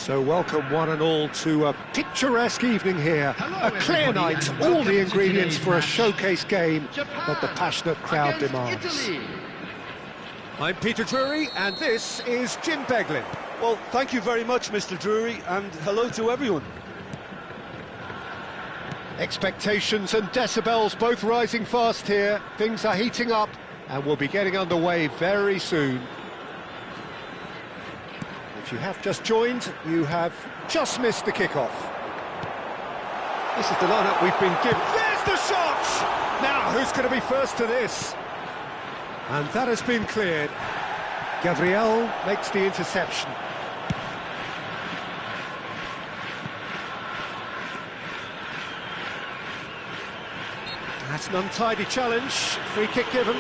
So welcome one and all to a picturesque evening here. A clear night, all the ingredients for a showcase game that the passionate crowd demands. I'm Peter Drury and this is Jim Beglin. Well, thank you very much, Mr. Drury, and hello to everyone. Expectations and decibels both rising fast here. Things are heating up and we'll be getting underway very soon. If you have just joined, you have just missed the kickoff. This is the lineup we've been given. There's the shot! Now, who's going to be first to this? And that has been cleared. Gabriel makes the interception. That's an untidy challenge. Free kick given.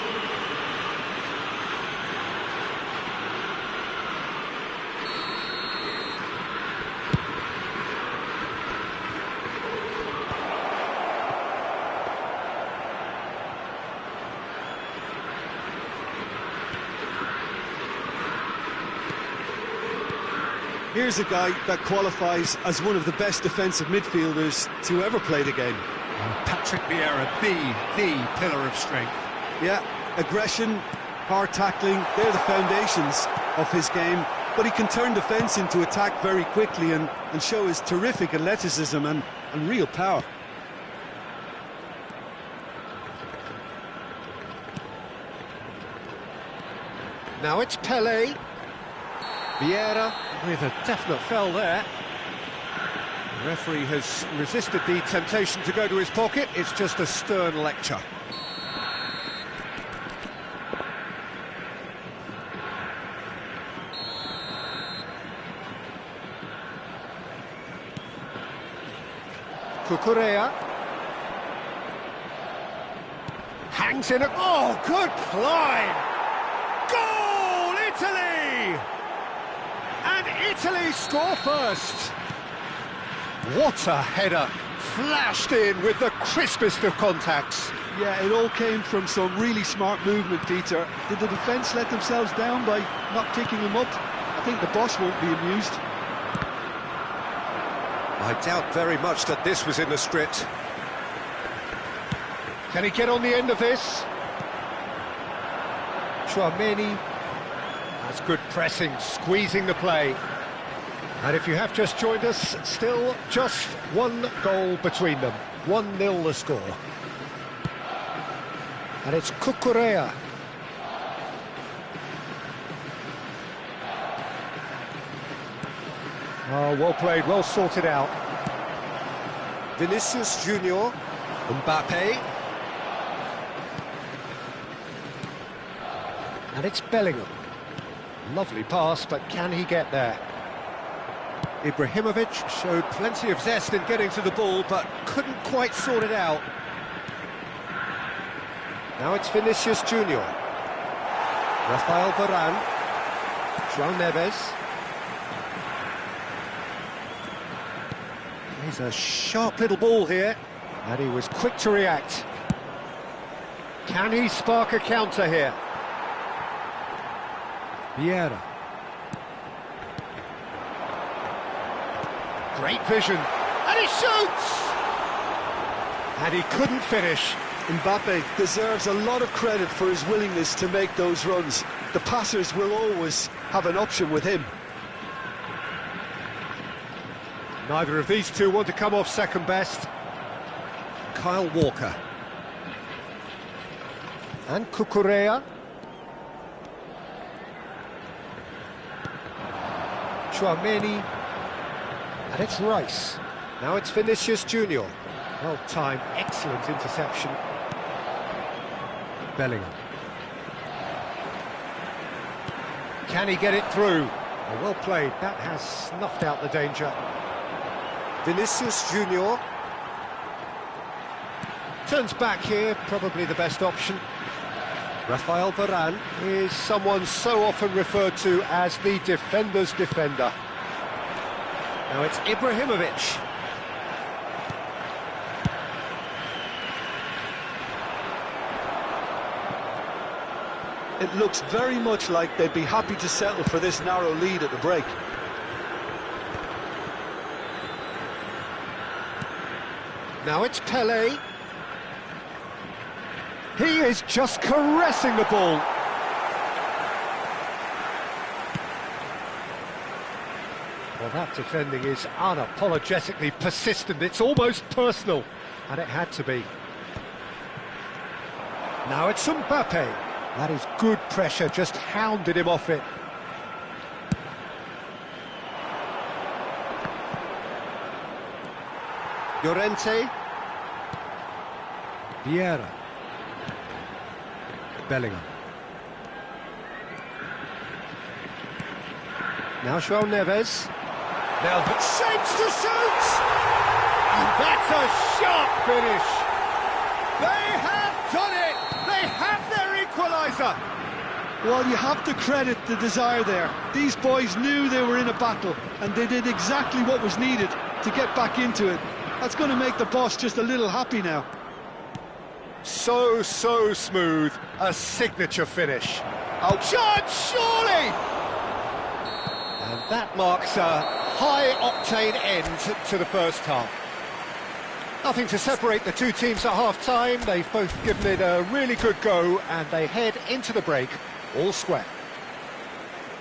Here's a guy that qualifies as one of the best defensive midfielders to ever play the game. Patrick Vieira, the pillar of strength. Yeah, aggression, hard tackling, they're the foundations of his game. But he can turn defence into attack very quickly and show his terrific athleticism and real power. Now it's Pelé. Vieira with a definite foul there. The referee has resisted the temptation to go to his pocket. It's just a stern lecture. Cucurella hangs in a... Oh, good climb! Goal, Italy! And Italy score first. What a header, flashed in with the crispest of contacts. Yeah, it all came from some really smart movement, Peter. Did the defence let themselves down by not picking him up? I think the boss won't be amused. I doubt very much that this was in the script. Can he get on the end of this? Tchouaméni. That's good pressing, squeezing the play. And if you have just joined us, still just one goal between them. 1-0 the score. And it's Cucurella. Oh, well played, well sorted out. Vinicius Junior, Mbappe. And it's Bellingham. Lovely pass, but can he get there? Ibrahimovic showed plenty of zest in getting to the ball, but couldn't quite sort it out. Now it's Vinicius Junior. Rafael Varane. João Neves. He's a sharp little ball here, and he was quick to react. Can he spark a counter here? Vieira. Great vision, and he shoots! And he couldn't finish. Mbappe deserves a lot of credit for his willingness to make those runs. The passers will always have an option with him. Neither of these two want to come off second best. Kyle Walker. And Cucurella. Tchouaméni. And it's Rice. Now it's Vinicius Junior. Well timed, excellent interception. Bellingham. Can he get it through? Oh, well played, that has snuffed out the danger. Vinicius Junior. Turns back here, probably the best option. Rafael Varane is someone so often referred to as the defender's defender. Now it's Ibrahimovic. It looks very much like they'd be happy to settle for this narrow lead at the break. Now it's Pelé. He is just caressing the ball. Well, that defending is unapologetically persistent. It's almost personal, and it had to be. Now it's Mbappe. That is good pressure, just hounded him off it. Llorente. Vieira. Bellingham. Now João Neves. Now the shapes to shoot! And that's a sharp finish! They have done it! They have their equaliser! Well, you have to credit the desire there. These boys knew they were in a battle, and they did exactly what was needed to get back into it. That's going to make the boss just a little happy now. So smooth. A signature finish. Oh, charge, surely! And that marks a high-octane end to the first half. Nothing to separate the two teams at half-time. They've both given it a really good go, and they head into the break all square.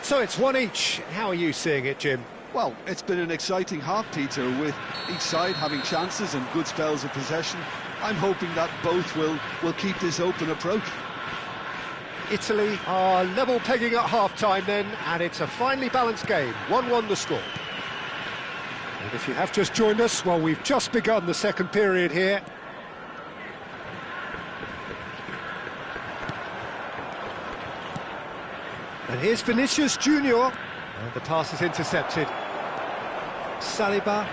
So it's one each. How are you seeing it, Jim? Well, it's been an exciting half, Peter, with each side having chances and good spells of possession. I'm hoping that both will keep this open approach. Italy are level pegging at half-time then, and it's a finely balanced game. 1-1 the score. And if you have just joined us, well, we've just begun the second period here. And here's Vinicius Junior. And the pass is intercepted. Saliba.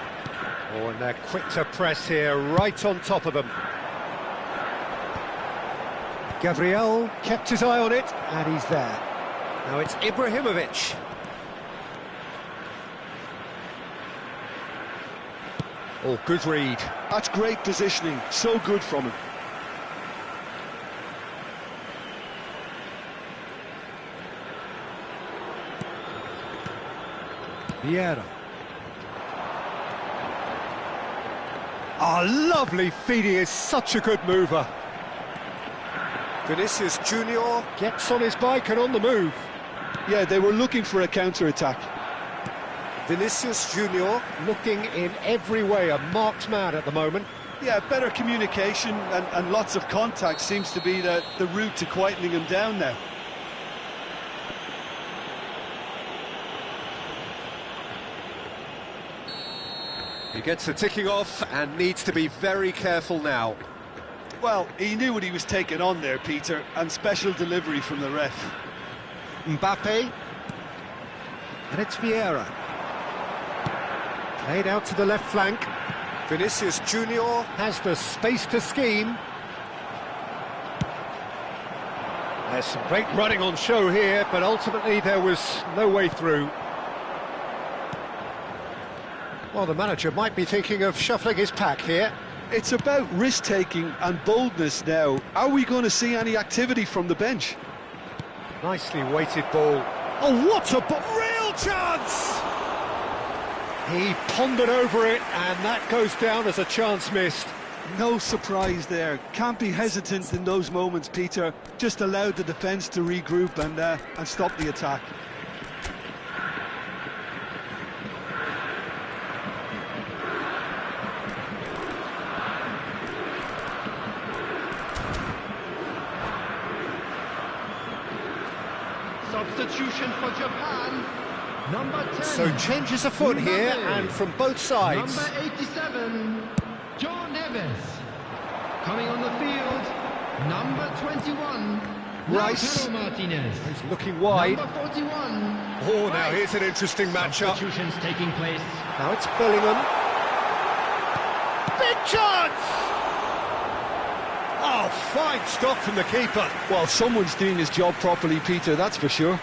Oh, and they're quick to press here, right on top of them. Gabriel kept his eye on it, and he's there. Now it's Ibrahimovic. Oh, good read. That's great positioning, so good from him. Vieira. Oh, lovely feed, he is such a good mover. Vinicius Junior gets on his bike and on the move. Yeah, they were looking for a counter-attack. Vinicius Junior looking in every way a marked man at the moment. Yeah, better communication and lots of contact seems to be the route to quietening him down now. He gets the ticking off and needs to be very careful now. Well, he knew what he was taking on there, Peter, and special delivery from the ref. Mbappe. And it's Vieira. Played out to the left flank. Vinicius Junior has the space to scheme. There's some great running on show here, but ultimately there was no way through. Well, the manager might be thinking of shuffling his pack here. It's about risk-taking and boldness now. Are we going to see any activity from the bench? Nicely weighted ball. Oh, what a real chance! He pondered over it, and that goes down as a chance missed. No surprise there. Can't be hesitant in those moments, Peter. Just allowed the defence to regroup and stop the attack. Substitution for Japan, number 10. So changes afoot here, and from both sides. Number 87, João Neves. Coming on the field, number 21, Rice. Lautaro Martinez. He's looking wide. Number 41. Oh, now here's an interesting matchup. Substitutions taking place. Now it's Bellingham. Big chance! Oh, fine stop from the keeper. Well, someone's doing his job properly, Peter, that's for sure.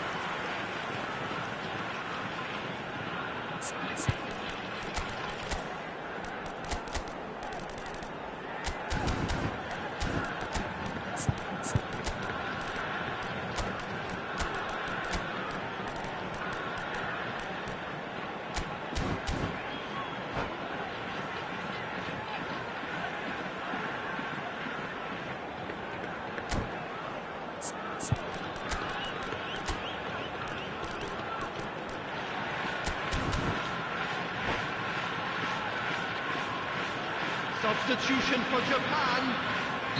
Substitution for Japan.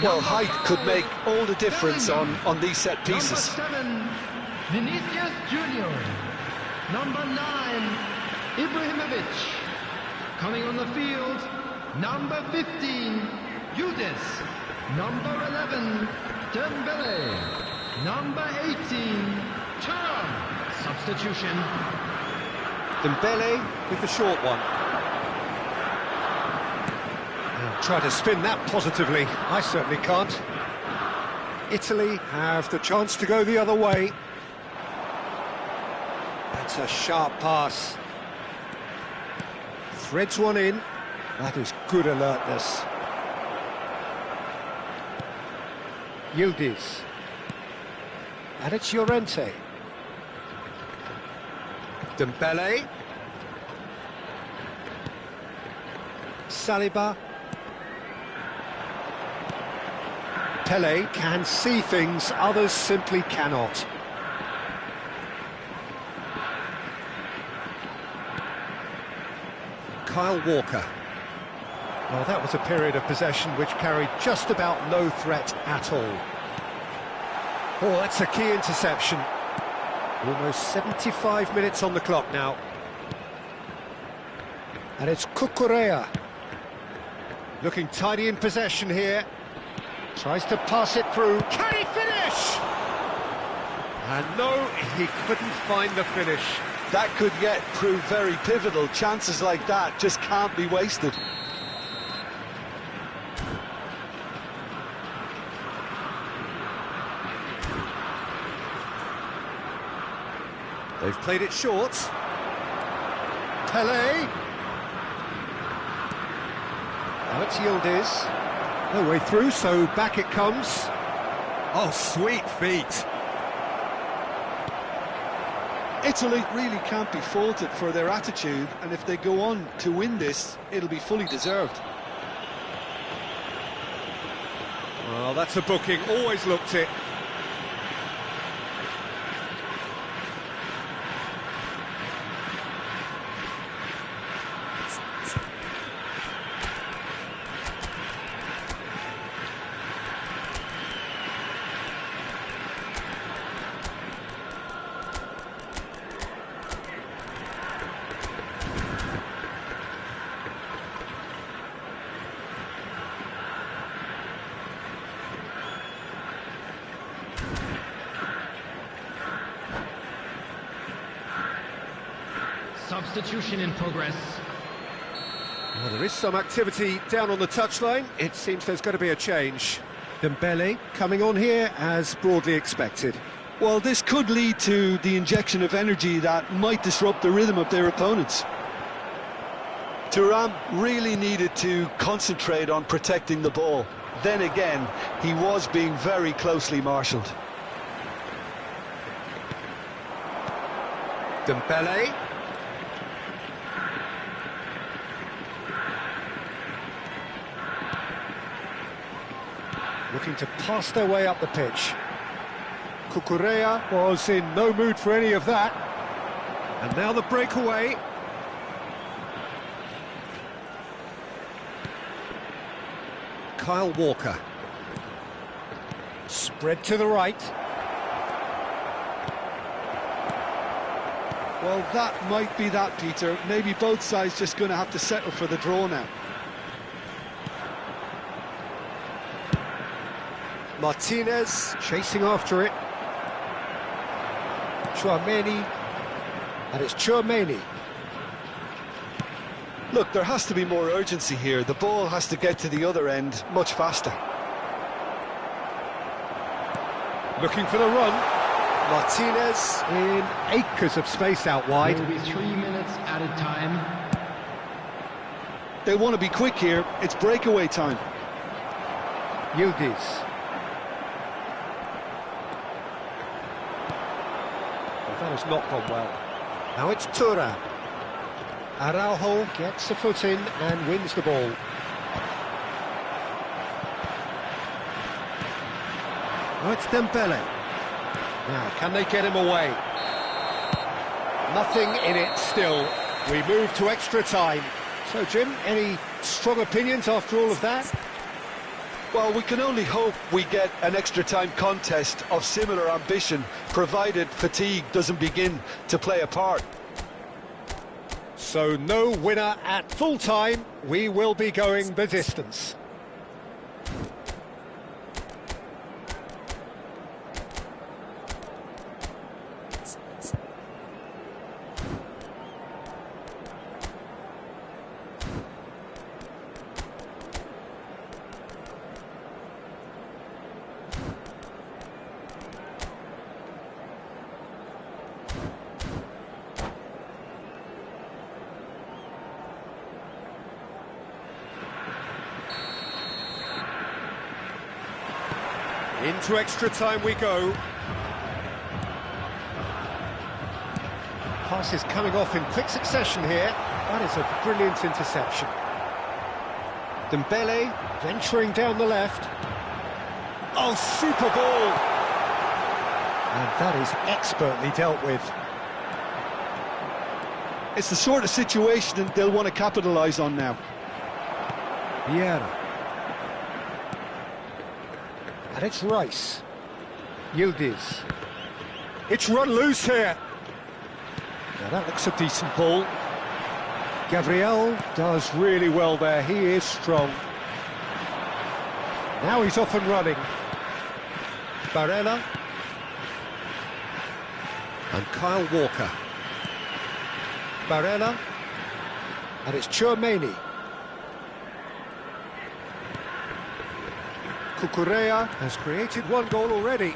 Well, Number height could 5, make all the difference Bellingham. on these set pieces. Number 7, Vinicius Junior. Number 9, Ibrahimovic. Coming on the field, number 15, Yudis. Number 11, Dembele. Number 18, Thuram. Substitution. Dembele with the short one. Now, try to spin that positively. I certainly can't. Italy have the chance to go the other way. That's a sharp pass. Threads one in. That is good alertness. Yildiz. And it's Llorente. Dembele. Saliba. Pele can see things others simply cannot. Kyle Walker. Well, that was a period of possession which carried just about no threat at all. Oh, that's a key interception. Almost 75 minutes on the clock now. And it's Cucurella. Looking tidy in possession here. Tries to pass it through. Can he finish? And no, he couldn't find the finish. That could yet prove very pivotal. Chances like that just can't be wasted. They've played it short. Pele. Now it's Yildiz. No way through, so back it comes. Oh, sweet feet. Italy really can't be faulted for their attitude, and if they go on to win this, it'll be fully deserved. Well, that's a booking, always looked it. Substitution in progress. Well, there is some activity down on the touchline. It seems there's going to be a change. Dembele coming on here as broadly expected. Well, this could lead to the injection of energy that might disrupt the rhythm of their opponents. Thuram really needed to concentrate on protecting the ball. Then again, he was being very closely marshalled. Dembele. Looking to pass their way up the pitch. Cucurella was in no mood for any of that. And now the breakaway. Kyle Walker. Spread to the right. Well, that might be that, Peter. Maybe both sides just going to have to settle for the draw now. Martinez chasing after it. Tchouaméni. And it's Tchouaméni. Look, there has to be more urgency here. The ball has to get to the other end much faster. Looking for the run. Martinez in acres of space out wide. There will be 3 minutes added time. They want to be quick here. It's breakaway time. Yildiz. Well, that has not gone well. Now it's Thuram. Araujo gets a foot in and wins the ball. Oh, it's Dembele. Now, can they get him away? Nothing in it still. We move to extra time. So, Jim, any Strong opinions after all of that? Well, we can only hope we get an extra-time contest of similar ambition, provided fatigue doesn't begin to play a part. So no winner at full time. We will be going the distance. Into extra time we go. Pass is coming off in quick succession here. That is a brilliant interception. Dembele venturing down the left. Oh, super ball! And that is expertly dealt with. It's the sort of situation they'll want to capitalise on now. Vieira. And it's Rice. Yildiz. It's run loose here. Now that looks a decent ball. Gabriel does really well there. He is strong. Now he's off and running. Barella. And Kyle Walker. Barella. And it's Tchouaméni. Cucurella has created one goal already.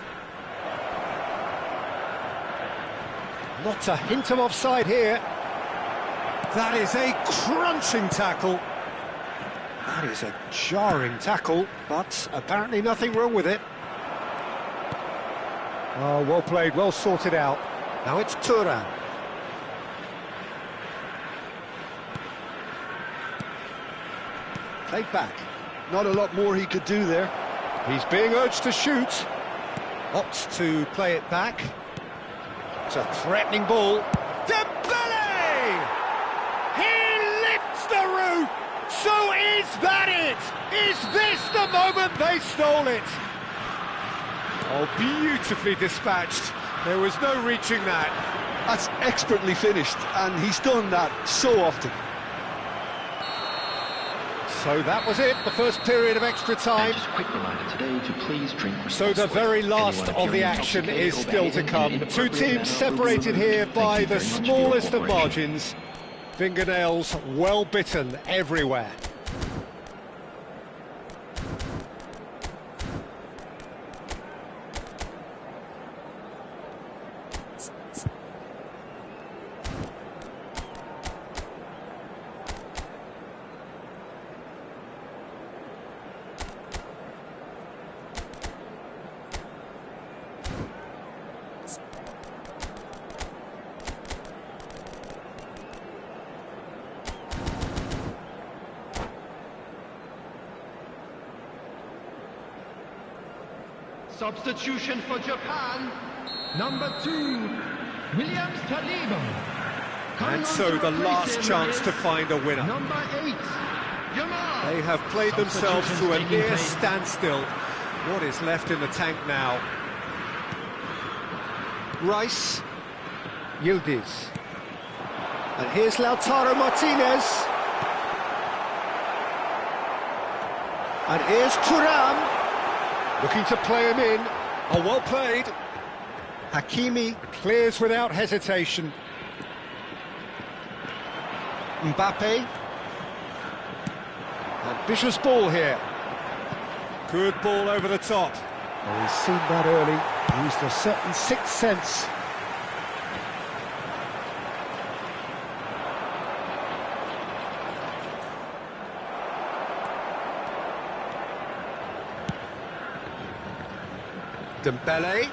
Not a hint of offside here. That is a crunching tackle. That is a jarring tackle, but apparently nothing wrong with it. Oh, well played, well sorted out. Now it's Thuram. Played back. Not a lot more he could do there. He's being urged to shoot. Opts to play it back. It's a threatening ball. Dembele! He lifts the roof! So is that it? Is this the moment they stole it? Oh, beautifully dispatched. There was no reaching that. That's expertly finished, and he's done that so often. So that was it, the first period of extra time. Just a quick reminder today to please drink So the very last of the action is still to come. Two teams separated here by the smallest of margins. Fingernails well bitten everywhere. Substitution for Japan, number 2, Williams Saliba. And so the last chance to find a winner. Number 8, Yamal. They have played themselves to a near standstill. What is left in the tank now? Rice. Yildiz. And here's Lautaro Martinez. And here's Thuram. Looking to play him in. Oh, well played. Hakimi clears without hesitation. Mbappe. Ambitious ball here. Good ball over the top. Oh, he's seen that early. Used a certain sixth sense. Dembele.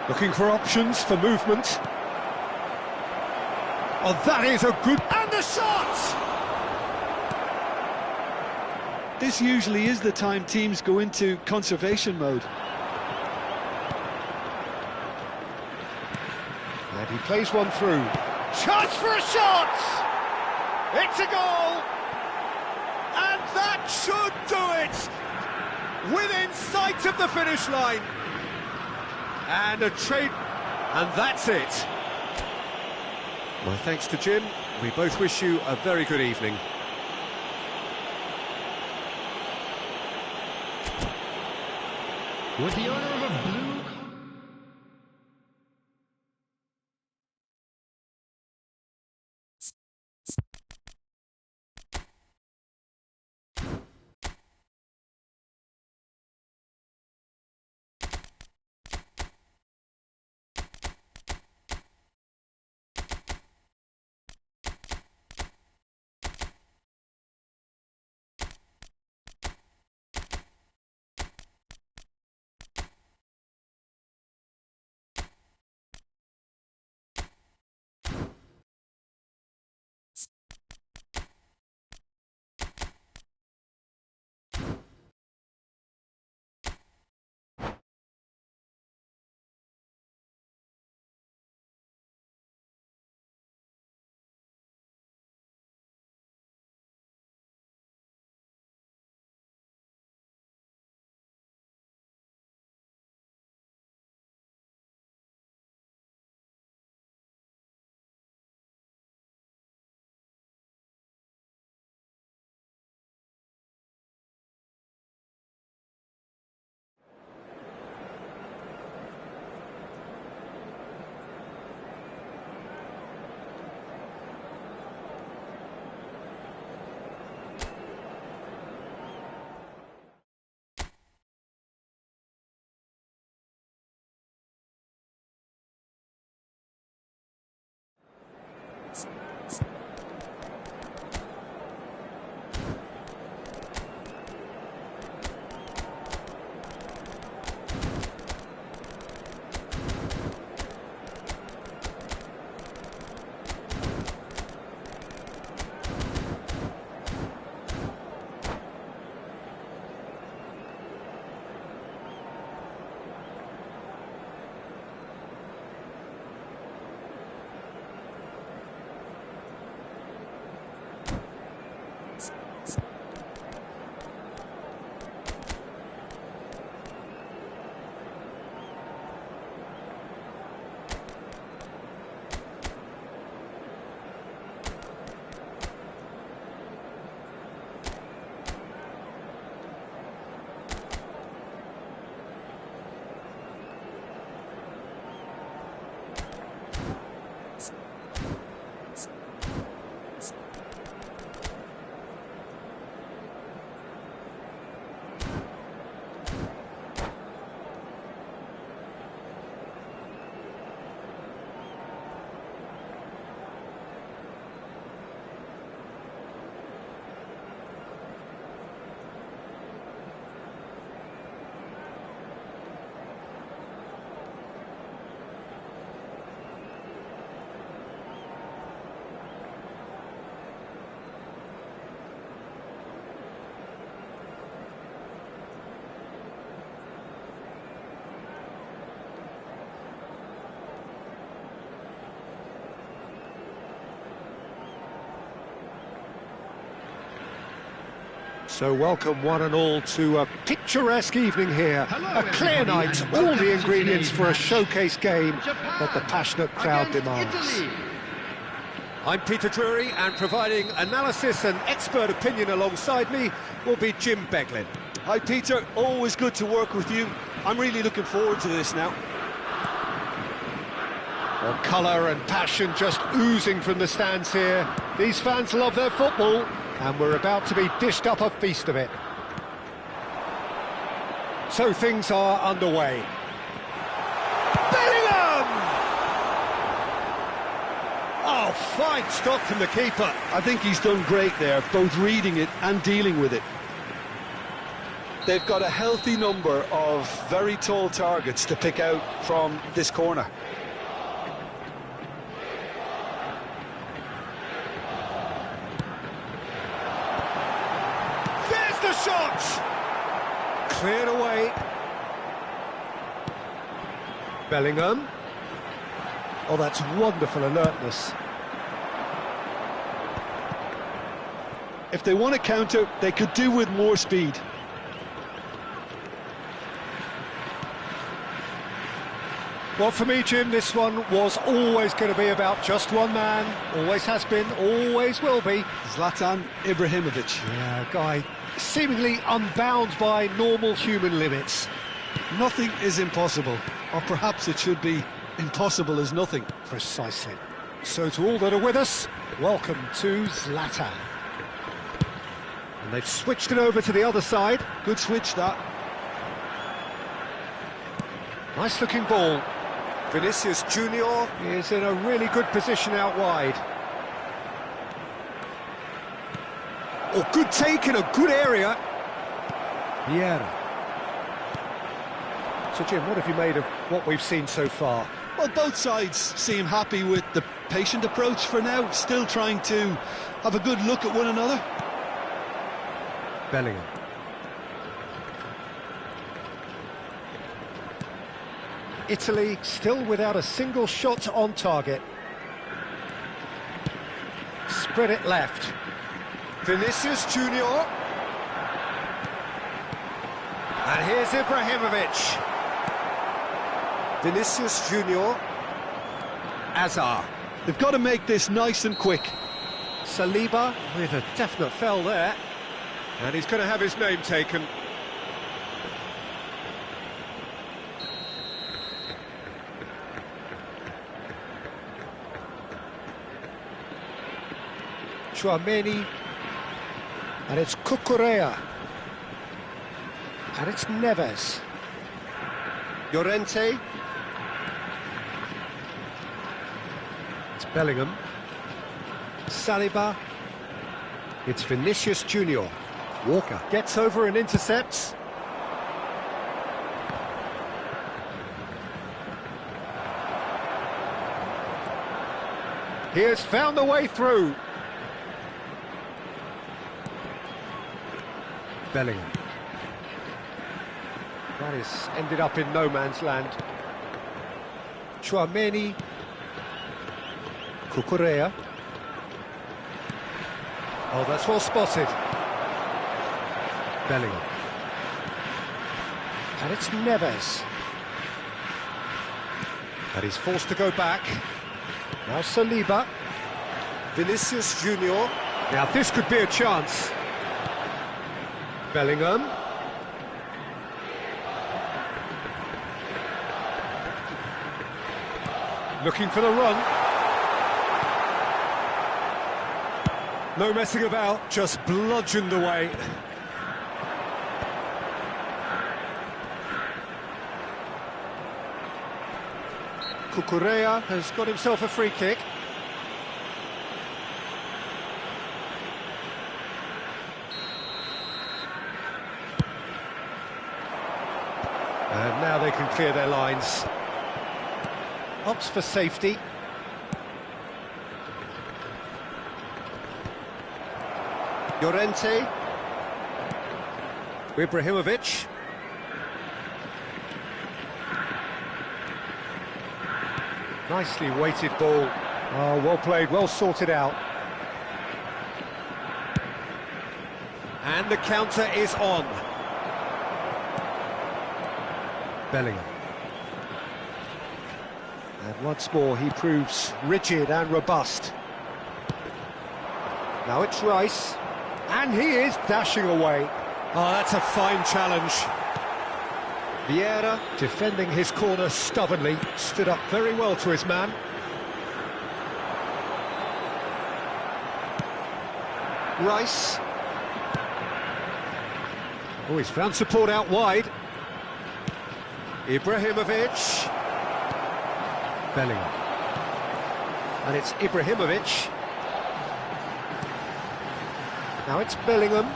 Looking for options for movement. Oh, that is a good... And the shot! This usually is the time teams go into conservation mode. And he plays one through. Chance for a shot! It's a goal! And that should do it! Within sight of the finish line. And a trade... And that's it. My thanks to Jim. We both wish you a very good evening. With the owner of a blue... So welcome one and all to a picturesque evening here. Hello, A clear everybody, night, and all welcome the to ingredients today's for a match. showcase game Japan that the passionate crowd against demands. Italy. I'm Peter Drury, and providing analysis and expert opinion alongside me will be Jim Beglin. Hi Peter, always good to work with you. I'm really looking forward to this now. Well, colour and passion just oozing from the stands here. These fans love their football, and we're about to be dished up a feast of it. So things are underway. Bellingham! Oh, fine stop from the keeper. I think he's done great there, both reading it and dealing with it. They've got a healthy number of very tall targets to pick out from this corner. There's the shot! Cleared away. Bellingham. Oh, that's wonderful alertness. If they want to counter, they could do with more speed. Well, for me, Jim, this one was always going to be about just one man. Always has been, always will be. Zlatan Ibrahimovic. Yeah, a guy seemingly unbound by normal human limits. Nothing is impossible, or perhaps it should be impossible as nothing. Precisely. So to all that are with us, welcome to Zlatan. And they've switched it over to the other side. Good switch, that. Nice looking ball. Vinicius Junior is in a really good position out wide. Oh, good take in a good area. Vieira. So, Jim, what have you made of what we've seen so far? Well, both sides seem happy with the patient approach for now, still trying to have a good look at one another. Bellingham. Italy still without a single shot on target. Spread it left. Vinicius Junior. And here's Ibrahimovic. Vinicius Junior. Azar. They've got to make this nice and quick. Saliba with a definite foul there. And he's going to have his name taken. Tchouaméni, and it's Cucurella, and it's Neves. Llorente, it's Bellingham. Saliba, it's Vinicius Junior. Walker gets over and intercepts. He has found the way through. Bellingham. That is ended up in no man's land. Tchouaméni. Cucurella. Oh, that's well spotted. Bellingham. And it's Neves. But he's forced to go back. Now Saliba. Vinicius Junior. Now this could be a chance. Bellingham. Looking for the run. No messing about, just bludgeoned away. Cucurella has got himself a free kick. And now they can clear their lines. Opts for safety. Llorente. Ibrahimovic. Nicely weighted ball. Oh, well played, well sorted out. And the counter is on. Bellingham. And once more he proves rigid and robust. Now it's Rice. And he is dashing away. Oh, that's a fine challenge. Vieira, defending his corner stubbornly, stood up very well to his man. Rice. Oh, he's found support out wide. Ibrahimovic. Bellingham. And it's Ibrahimovic. Now it's Bellingham.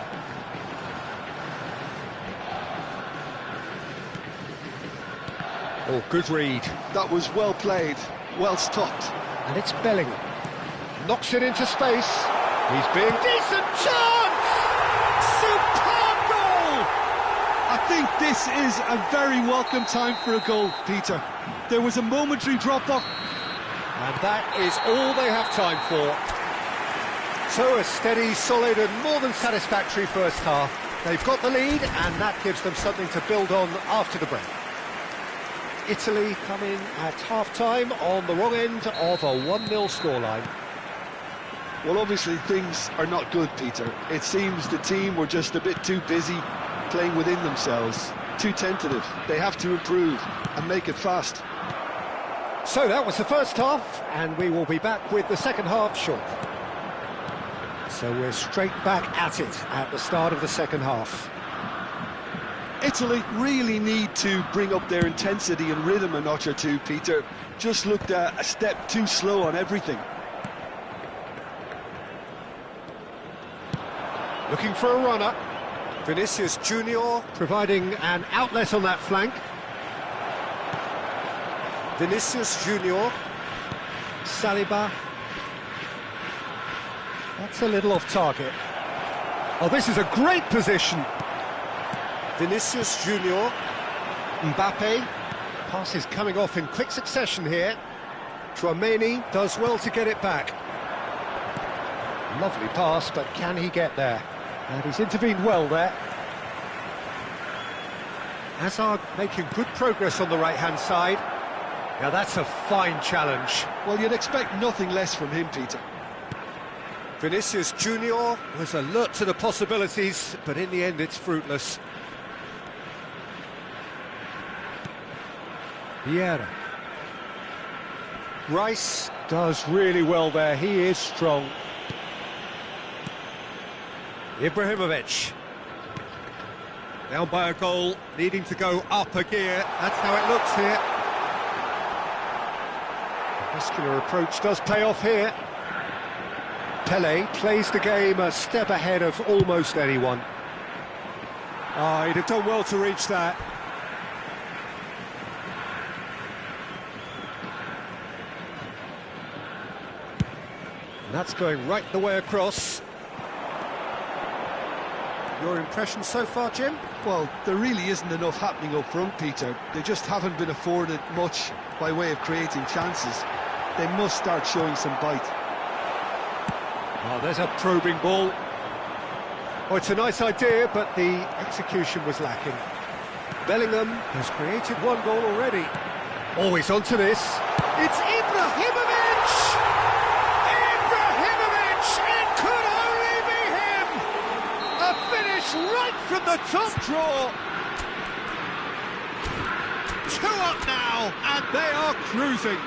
Oh, good read. That was well played, well stopped. And it's Bellingham. Knocks it into space. He's being... Decent chance! Superb goal! I think this is a very welcome time for a goal, Peter. There was a momentary drop-off. And that is all they have time for. So a steady, solid and more than satisfactory first half. They've got the lead and that gives them something to build on after the break. Italy come in at half-time on the wrong end of a 1-0 scoreline. Well, obviously things are not good, Peter. It seems the team were just a bit too busy playing within themselves, too tentative. They have to improve and make it fast. So that was the first half, and we will be back with the second half shortly. So we're straight back at it at the start of the second half. Italy really need to bring up their intensity and rhythm a notch or two, Peter. Just looked a step too slow on everything. Looking for a runner. Vinicius Junior providing an outlet on that flank. Vinicius Junior. Saliba. That's a little off target. Oh, this is a great position. Vinicius Junior. Mbappe. Pass is coming off in quick succession here. Tchouaméni does well to get it back. Lovely pass, but can he get there? And he's intervened well there. Hazard making good progress on the right-hand side. Now that's a fine challenge. Well, you'd expect nothing less from him, Peter. Vinicius Junior was alert to the possibilities, but in the end it's fruitless. Vieira. Rice does really well there, he is strong. Ibrahimovic. Down by a goal, needing to go up a gear. That's how it looks here. The muscular approach does pay off here. Pele plays the game a step ahead of almost anyone. Ah, he'd have done well to reach that. And that's going right the way across. Your impression so far, Jim? Well, there really isn't enough happening up front, Peter. They just haven't been afforded much by way of creating chances. They must start showing some bite. Oh, there's a probing ball. Oh, it's a nice idea, but the execution was lacking. Bellingham has created one goal already. Oh, he's onto this. It's Ibrahimovic! Ibrahimovic! It could only be him! A finish right from the top draw. 2 up now, and they are cruising.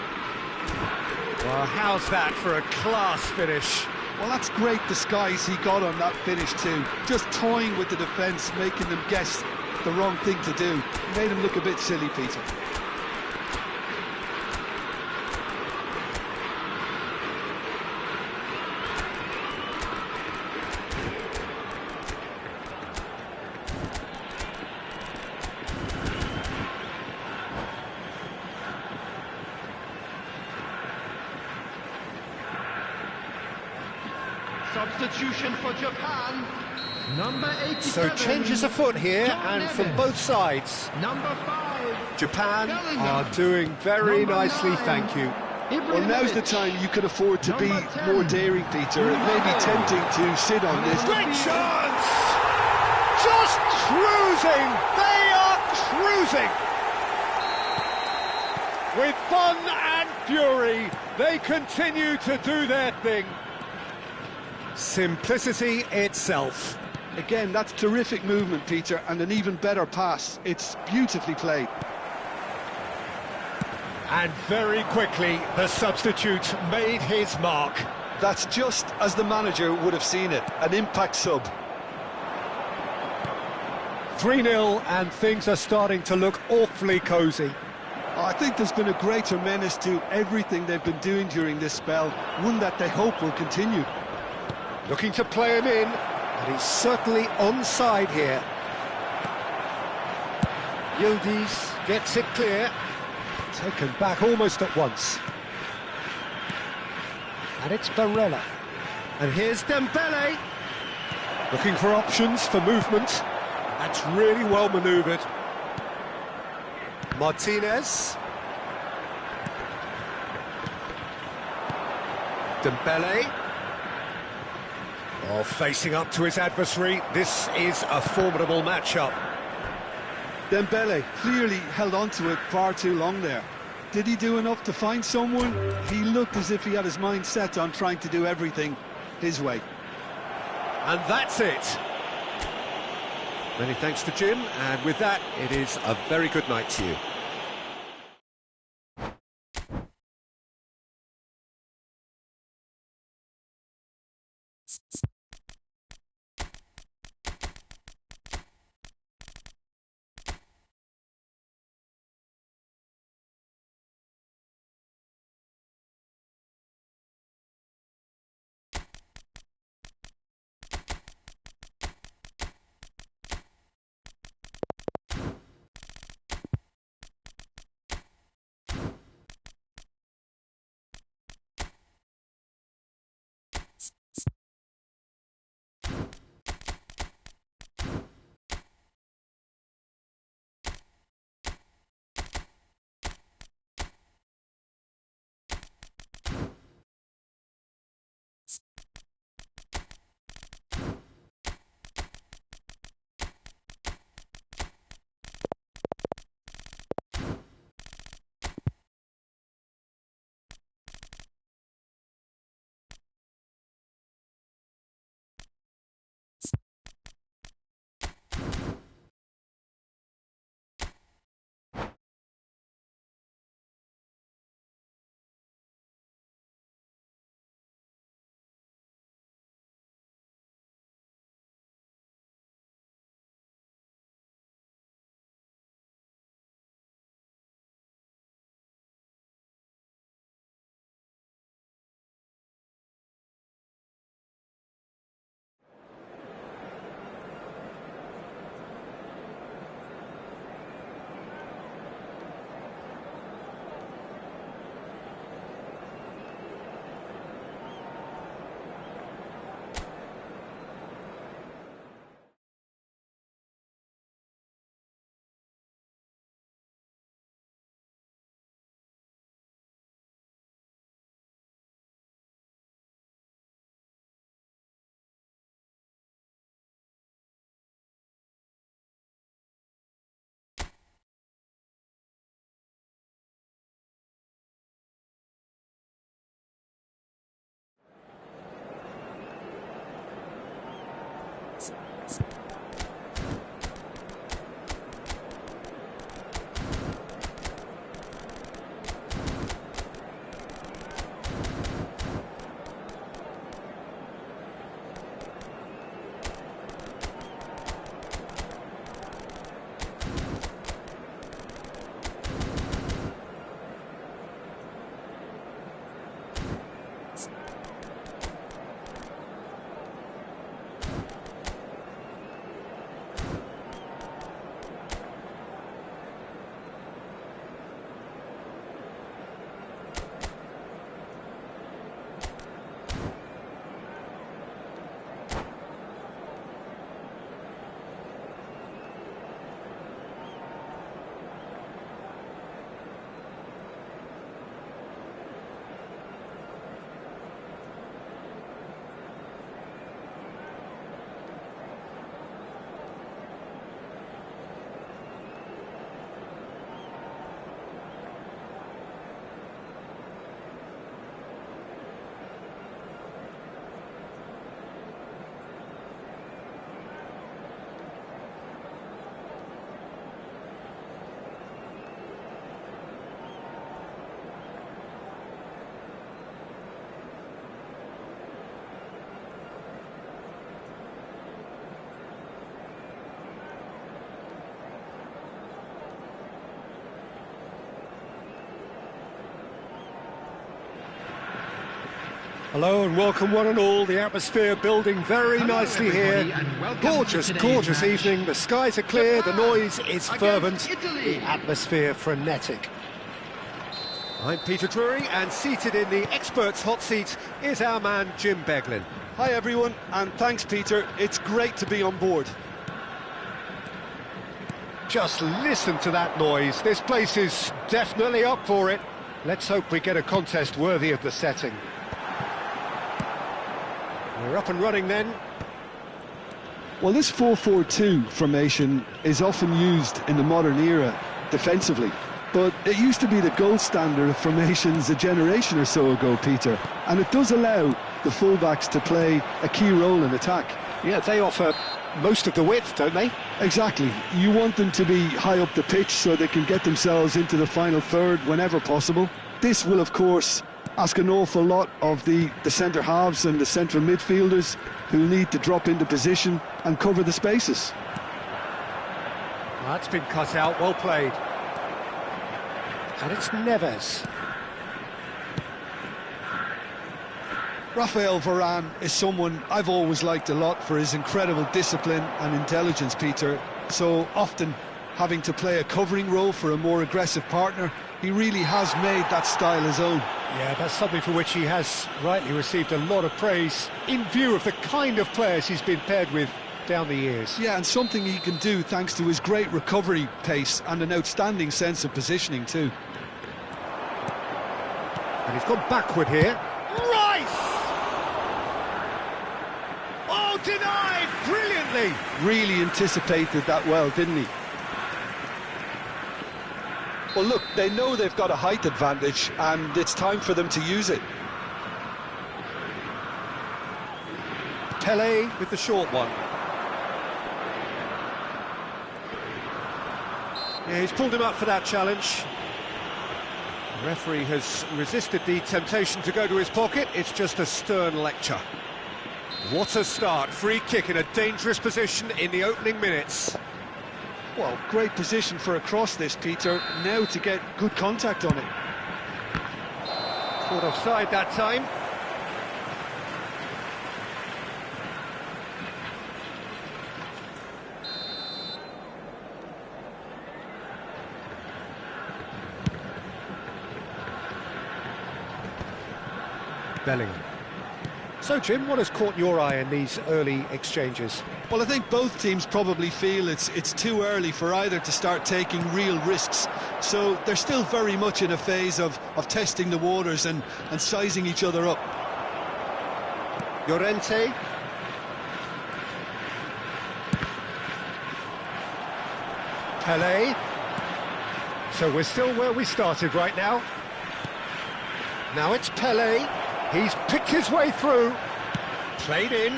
Well, how's that for a class finish? Well, that's great disguise he got on that finish too. Just toying with the defence, making them guess the wrong thing to do. Made him look a bit silly, Peter. Substitution for Japan. Number 87. So changes afoot here, and from both sides. Number 5. Japan Bellingham. are doing very Number nicely, 9. thank you. Well, now's the time you can afford to be more daring, Peter. It may be tempting to sit on this. Great chance! Just cruising! They are cruising! With fun and fury, they continue to do their thing. Simplicity itself. Again, that's terrific movement, Peter, and an even better pass. It's beautifully played. And very quickly, the substitute made his mark. That's just as the manager would have seen it, an impact sub. 3-0, and things are starting to look awfully cosy. I think there's been a greater menace to everything they've been doing during this spell, one that they hope will continue. Looking to play him in, and he's certainly onside here. Yildiz gets it clear. Taken back almost at once. And it's Barella. And here's Dembele. Looking for options for movement. That's really well manoeuvred. Martinez. Dembele. Well, facing up to his adversary, this is a formidable matchup. Dembele clearly held on to it far too long there. Did he do enough to find someone? He looked as if he had his mind set on trying to do everything his way. And that's it. Many thanks to Jim, and with that, it is a very good night to you. Hello and welcome one and all. The atmosphere building very nicely here. Gorgeous, gorgeous evening. The skies are clear, the noise is fervent, the atmosphere frenetic. I'm Peter Drury, and seated in the experts' hot seat is our man Jim Beglin. Hi everyone, and thanks Peter, it's great to be on board. Just listen to that noise. This place is definitely up for it. Let's hope we get a contest worthy of the setting. We're up and running then. Well, this 4-4-2 formation is often used in the modern era defensively, but it used to be the gold standard of formations a generation or so ago, Peter, and it does allow the fullbacks to play a key role in attack. Yeah, they offer most of the width, don't they? Exactly. You want them to be high up the pitch so they can get themselves into the final third whenever possible. This will, of course, ask an awful lot of the centre halves and the central midfielders, who need to drop into position and cover the spaces. That's been cut out, well played. And it's Neves. Rafael Varane is someone I've always liked a lot for his incredible discipline and intelligence, Peter. So often having to play a covering role for a more aggressive partner, he really has made that style his own. Yeah, that's something for which he has rightly received a lot of praise in view of the kind of players he's been paired with down the years. Yeah, and something he can do thanks to his great recovery pace and an outstanding sense of positioning too. And he's gone backward here. Rice! Oh, denied brilliantly! Really anticipated that well, didn't he? Well, look, they know they've got a height advantage, and it's time for them to use it. Pele with the short one. Yeah, he's pulled him up for that challenge. The referee has resisted the temptation to go to his pocket. It's just a stern lecture. What a start. Free kick in a dangerous position in the opening minutes. Well, great position for a cross this, Peter. Now to get good contact on it. Caught offside that time. Bellingham. So, Jim, what has caught your eye in these early exchanges? Well, I think both teams probably feel it's too early for either to start taking real risks. So they're still very much in a phase of testing the waters and sizing each other up. Llorente. Pele. So we're still where we started right now. Now it's Pele. He's picked his way through. Played in.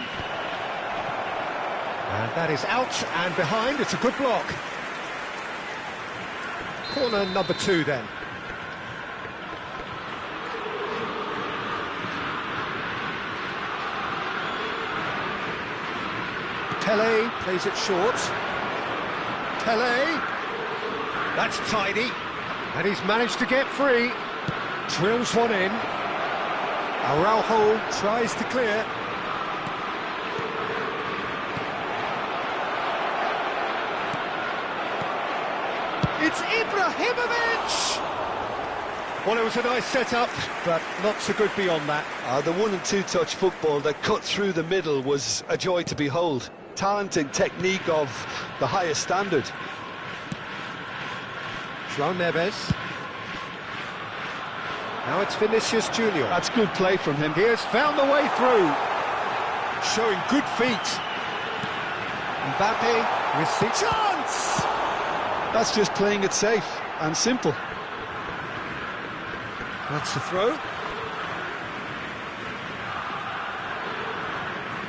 And that is out and behind. It's a good block. Corner number 2 then. Pele plays it short. Pele. That's tidy. And he's managed to get free. Drills one in. Araujo tries to clear. It's Ibrahimovic! Well, it was a nice setup, but not so good beyond that. The 1- and 2-touch football that cut through the middle was a joy to behold. Talented technique of the highest standard. João Neves. Now it's Vinicius Junior. That's good play from him. He has found the way through. Showing good feet. Mbappe with the chance! That's just playing it safe and simple. That's the throw.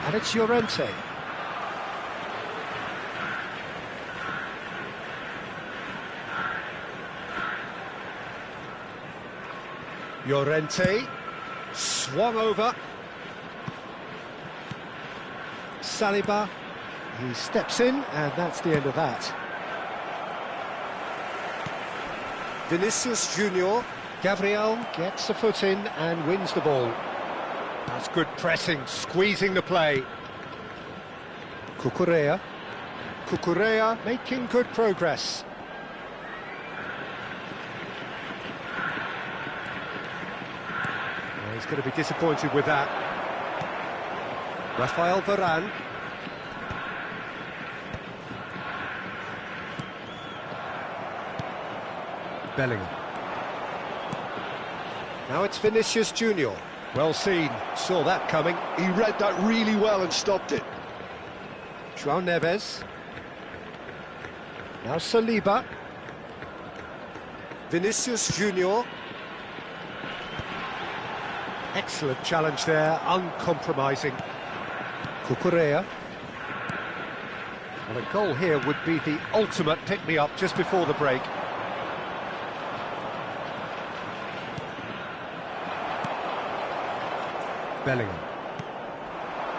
And it's Llorente. Llorente swung over. Saliba, he steps in, and that's the end of that. Vinicius Junior. Gabriel gets a foot in and wins the ball. That's good pressing, squeezing the play. Cucurella. Cucurella making good progress. He's going to be disappointed with that. Rafael Varane. Bellingham. Now it's Vinicius Junior. Well seen, saw that coming. He read that really well and stopped it. João Neves. Now Saliba. Vinicius Junior. Excellent challenge there, uncompromising. Cucurella. Well, a goal here would be the ultimate pick-me-up just before the break. Bellingham.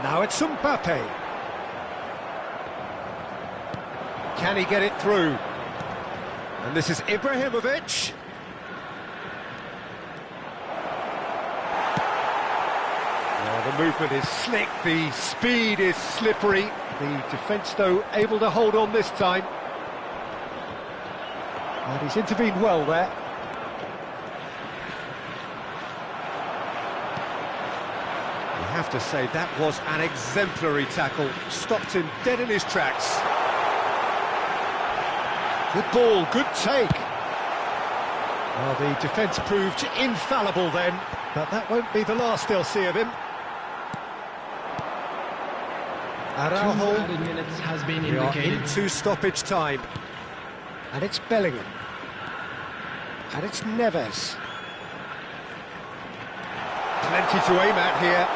Now it's Mbappe. Can he get it through? And this is Ibrahimovic. Oh, the movement is slick, the speed is slippery. The defence, though, able to hold on this time. And he's intervened well there. You have to say that was an exemplary tackle. Stopped him dead in his tracks. Good ball, good take. Well, the defence proved infallible then, but that won't be the last they'll see of him. 2 Araujo. added minutes has been We are indicated. into stoppage time. And it's Bellingham. And it's Neves. Plenty to aim at here.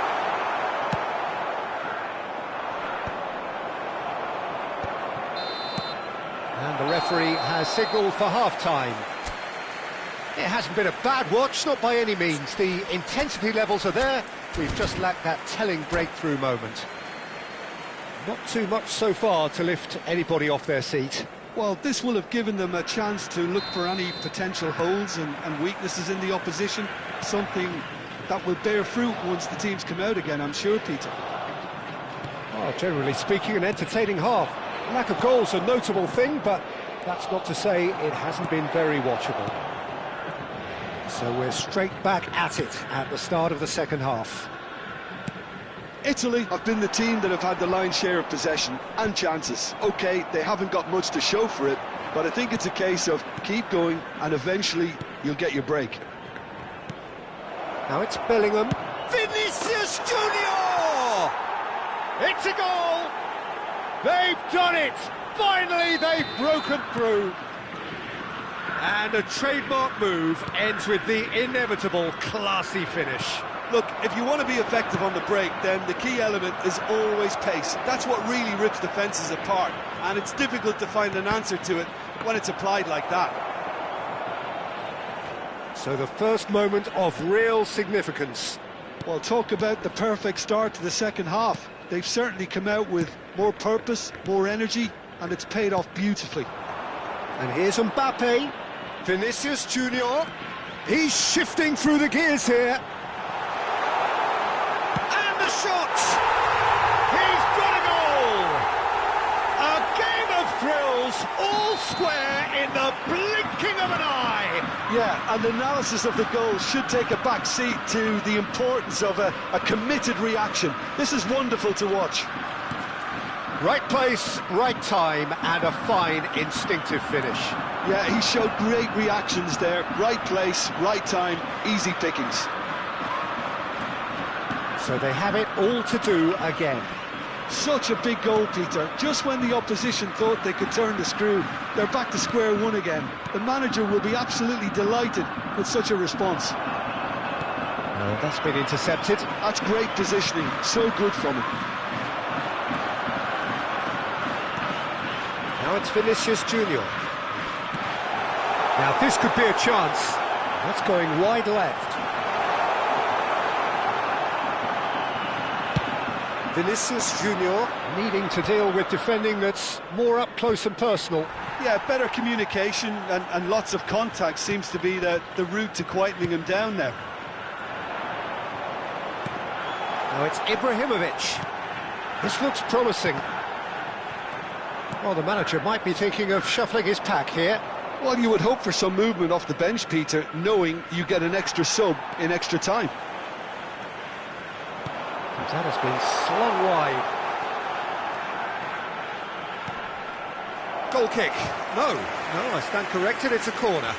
And the referee has signalled for half-time. It hasn't been a bad watch, not by any means. The intensity levels are there. We've just lacked that telling breakthrough moment. Not too much so far to lift anybody off their seat. Well, this will have given them a chance to look for any potential holes and weaknesses in the opposition, something that will bear fruit once the teams come out again, I'm sure, Peter. Well, generally speaking, an entertaining half. Lack of goals a notable thing, but that's not to say it hasn't been very watchable. So we're straight back at it at the start of the second half. Italy have been the team that have had the lion's share of possession and chances. OK, they haven't got much to show for it, but I think it's a case of keep going and eventually you'll get your break. Now it's Bellingham. Vinicius Junior! It's a goal! They've done it! Finally, they've broken through. And a trademark move ends with the inevitable classy finish. Look, if you want to be effective on the break, then the key element is always pace. That's what really rips defences apart, and it's difficult to find an answer to it when it's applied like that. So the first moment of real significance. Well, talk about the perfect start to the second half. They've certainly come out with more purpose, more energy, and it's paid off beautifully. And here's Mbappe. Vinicius Junior. He's shifting through the gears here. And the shot! He's got a goal! A game of thrills, all square in the blinking of an eye. Yeah, and analysis of the goal should take a back seat to the importance of a committed reaction. This is wonderful to watch. Right place, right time, and a fine instinctive finish. Yeah, he showed great reactions there. Right place, right time, easy pickings. So they have it all to do again. Such a big goal, Peter. Just when the opposition thought they could turn the screw, they're back to square one again. The manager will be absolutely delighted with such a response. That's been intercepted. That's great positioning. So good from him. Now it's Vinicius Junior. Now this could be a chance. That's going wide left. Vinicius Junior needing to deal with defending that's more up close and personal. Yeah, better communication and lots of contact seems to be the route to quietening him down now. Now it's Ibrahimovic. This looks promising. Well, the manager might be thinking of shuffling his pack here. Well, you would hope for some movement off the bench, Peter, knowing you get an extra sub in extra time. That has been slung wide. Goal kick. No, I stand corrected, it's a corner.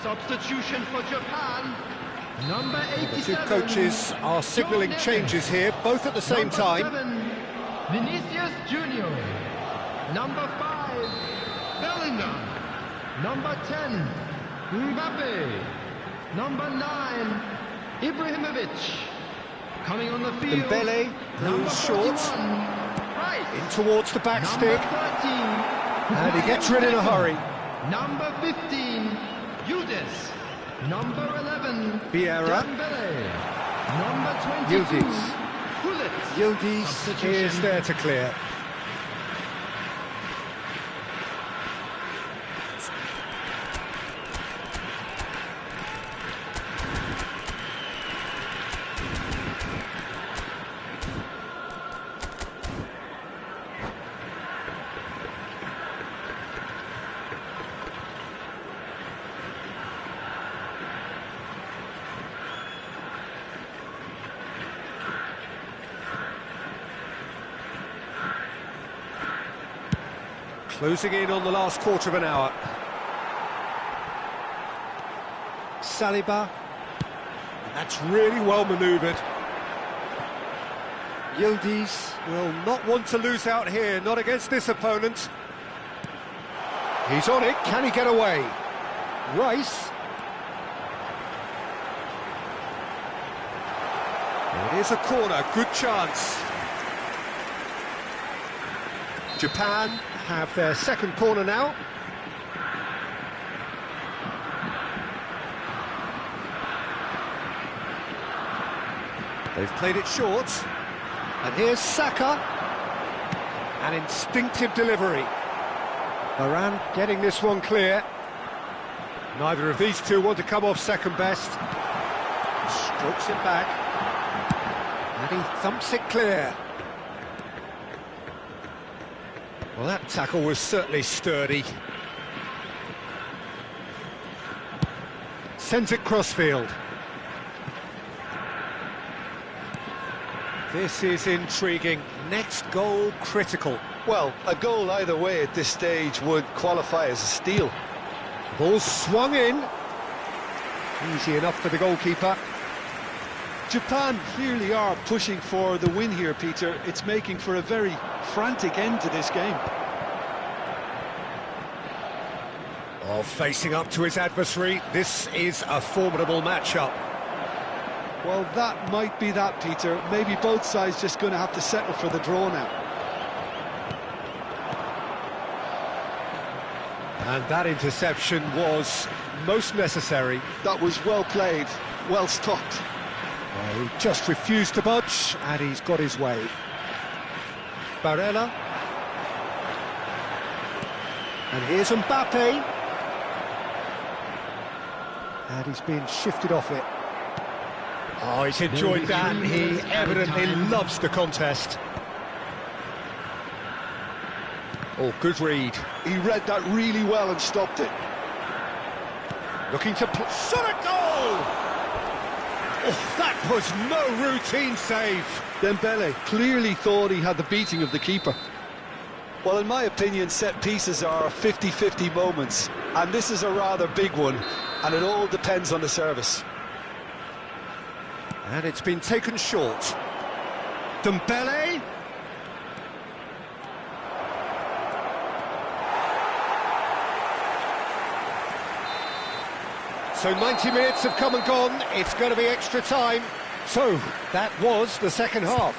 Substitution for Japan. Number The 87. two coaches are signalling Joe changes Neves. here, both at the same Number time. 7, Vinicius Junior. Number 5, Bellingham. Number 10, Mbappe. Number 9, Ibrahimovic. Coming on the field. Dembele, number who's short. 41, Rice. In towards the back Number stick. 13, And he gets rid in a hurry. Number 15, Yudis. Number 11, Vieira. Dembele. Number 22, Yildiz. Gullit. Yildiz Substitution. is there to clear. Closing in on the last quarter of an hour. Saliba. That's really well manoeuvred. Yildiz will not want to lose out here, not against this opponent. He's on it, can he get away? Rice. It is a corner, good chance. Japan have their second corner now. They've played it short. And here's Saka. An instinctive delivery. Varane getting this one clear. Neither of these two want to come off second best. Strokes it back. And he thumps it clear. Well, that tackle was certainly sturdy. Sends it crossfield. This is intriguing. Next goal critical. Well, a goal either way at this stage would qualify as a steal. Ball swung in. Easy enough for the goalkeeper. Japan clearly are pushing for the win here, Peter. It's making for a very frantic end to this game. Oh, facing up to his adversary, this is a formidable matchup. Well, that might be that, Peter. Maybe both sides just going to have to settle for the draw now. And that interception was most necessary. That was well played, well stopped. He just refused to budge, and he's got his way. Barella. And here's Mbappe. And he's been shifted off it. Oh, he's enjoyed that. He evidently loves the contest. Oh, good read. He read that really well and stopped it. Looking to put... Shot a goal! Oh, that was no routine save. Dembele clearly thought he had the beating of the keeper. Well, in my opinion, set pieces are 50-50 moments, and this is a rather big one, and it all depends on the service. And it's been taken short. Dembele. So 90 minutes have come and gone. It's going to be extra time. So that was the second half.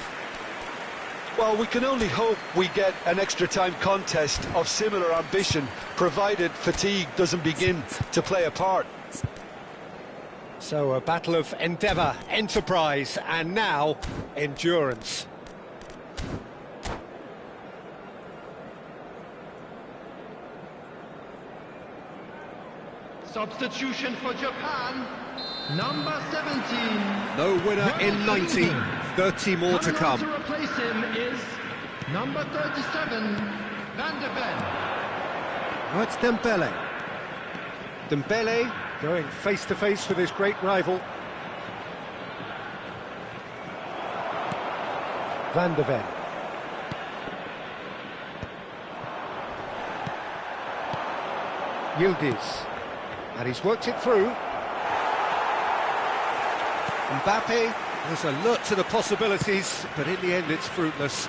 Well, we can only hope we get an extra time contest of similar ambition, provided fatigue doesn't begin to play a part. So a battle of endeavour, enterprise, and now endurance. Substitution for Japan. Number 17. No winner in 90. 30 more to Coming on come. to replace him is number 37, Van de Ven. Oh, it's Dembele. Dembele going face-to-face with his great rival. Van de Ven. Yildiz. And he's worked it through. Mbappe was alert to the possibilities, but in the end it's fruitless.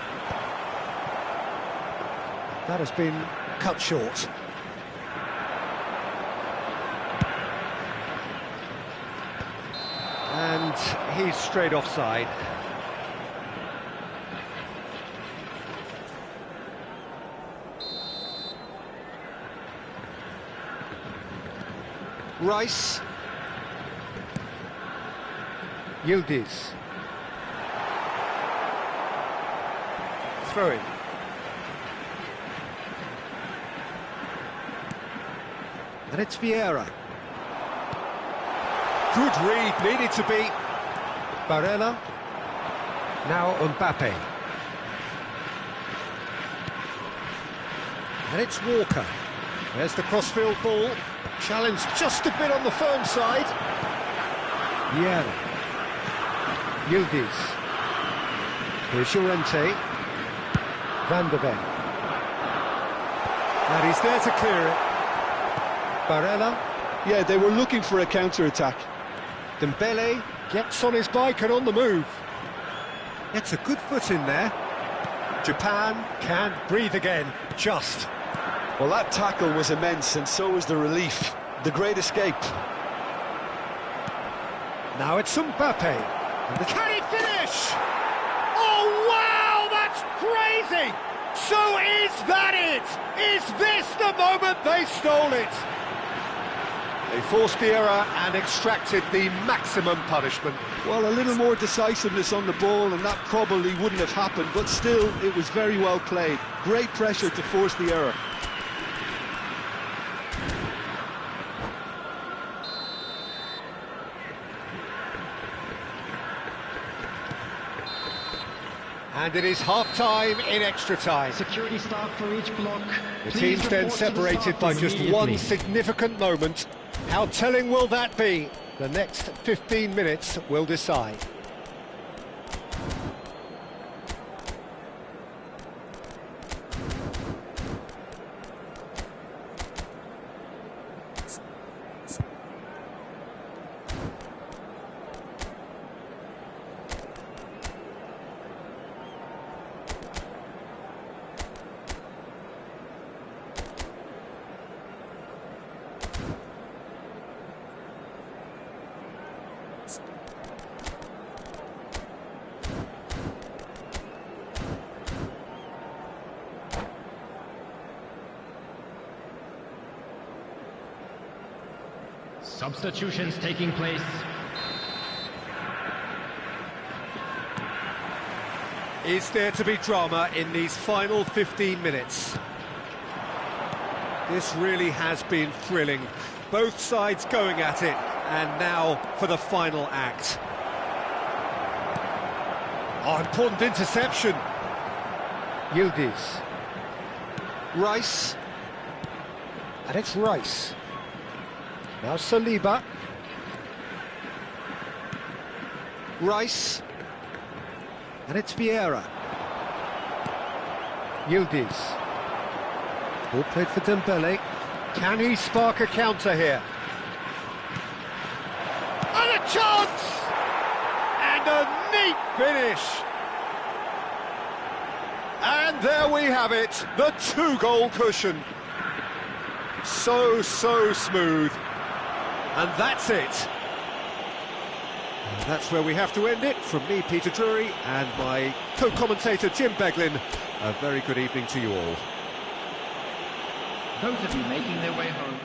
That has been cut short. And he's straight offside. Rice. Yildiz. Throw in. And it's Vieira. Good read, needed to be. Barella. Now Mbappe. And it's Walker. There's the crossfield ball. Challenge just a bit on the firm side. Vieira. Yildiz. Here's Llorente. Van de Ven. And he's there to clear it. Barella. Yeah, they were looking for a counter-attack. Dembele gets on his bike and on the move. Gets a good foot in there. Japan can't breathe again, just. Well, that tackle was immense, and so was the relief. The great escape. Now it's Mbappe. Can he finish? Oh, wow, that's crazy! So is that it? Is this the moment they stole it? They forced the error and extracted the maximum punishment. Well, a little more decisiveness on the ball, and that probably wouldn't have happened, but still, it was very well played. Great pressure to force the error. And it is half-time in extra time. Security staff for each block. The Please team's then report to the separated by staff just immediately. one significant moment. How telling will that be? The next 15 minutes will decide. Substitutions taking place. Is there to be drama in these final 15 minutes? This really has been thrilling. Both sides going at it, and now for the final act. Oh, important interception. Yildiz. Rice. And it's Rice. Now Saliba. Rice. And it's Vieira. Yildiz. Ball played for Dembele. Can he spark a counter here? And a chance! And a neat finish! And there we have it, the two-goal cushion. So smooth. And that's it. And that's where we have to end it. From me, Peter Drury, and my co-commentator, Jim Beglin. A very good evening to you all. Those of you making their way home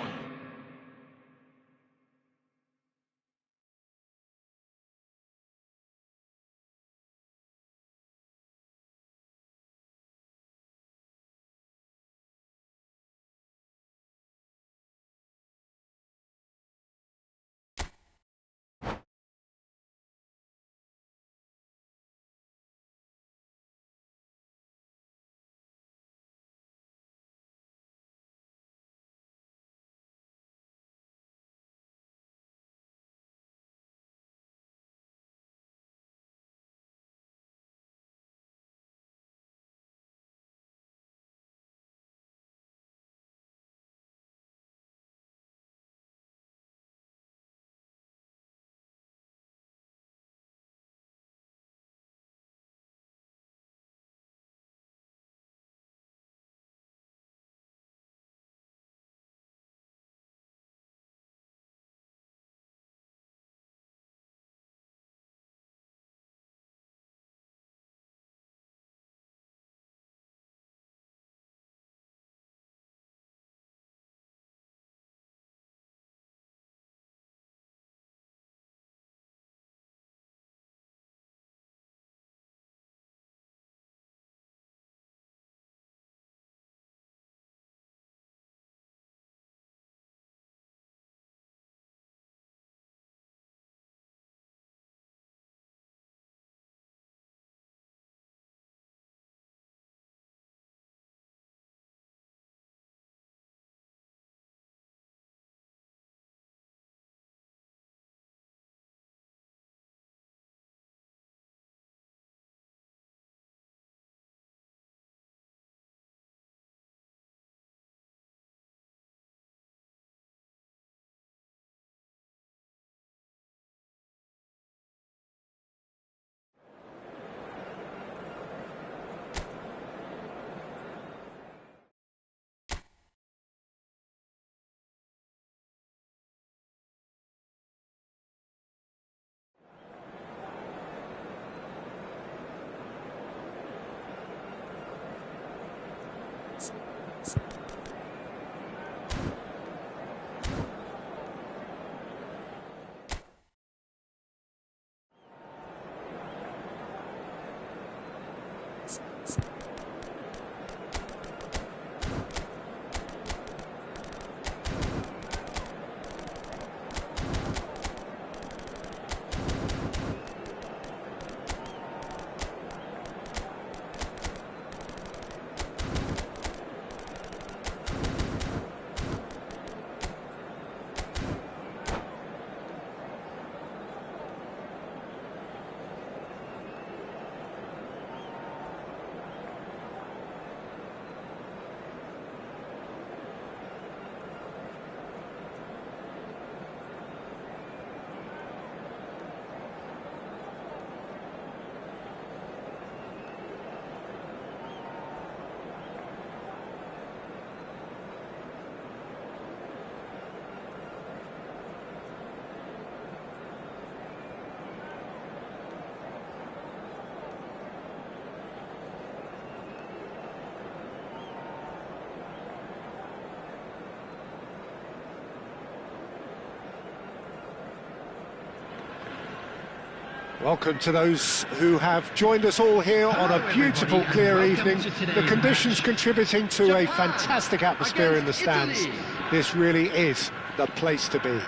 Welcome to those who have joined us all here on a beautiful, clear evening. The conditions contributing to a fantastic atmosphere in the stands. This really is the place to be.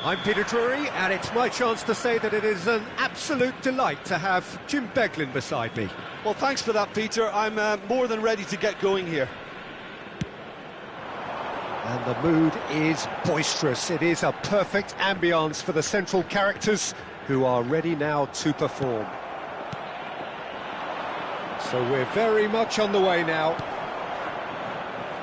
I'm Peter Drury, and it's my chance to say that it is an absolute delight to have Jim Beglin beside me. Well, thanks for that, Peter. I'm more than ready to get going here. And the mood is boisterous. It is a perfect ambience for the central characters who are ready now to perform. So we're very much on the way now.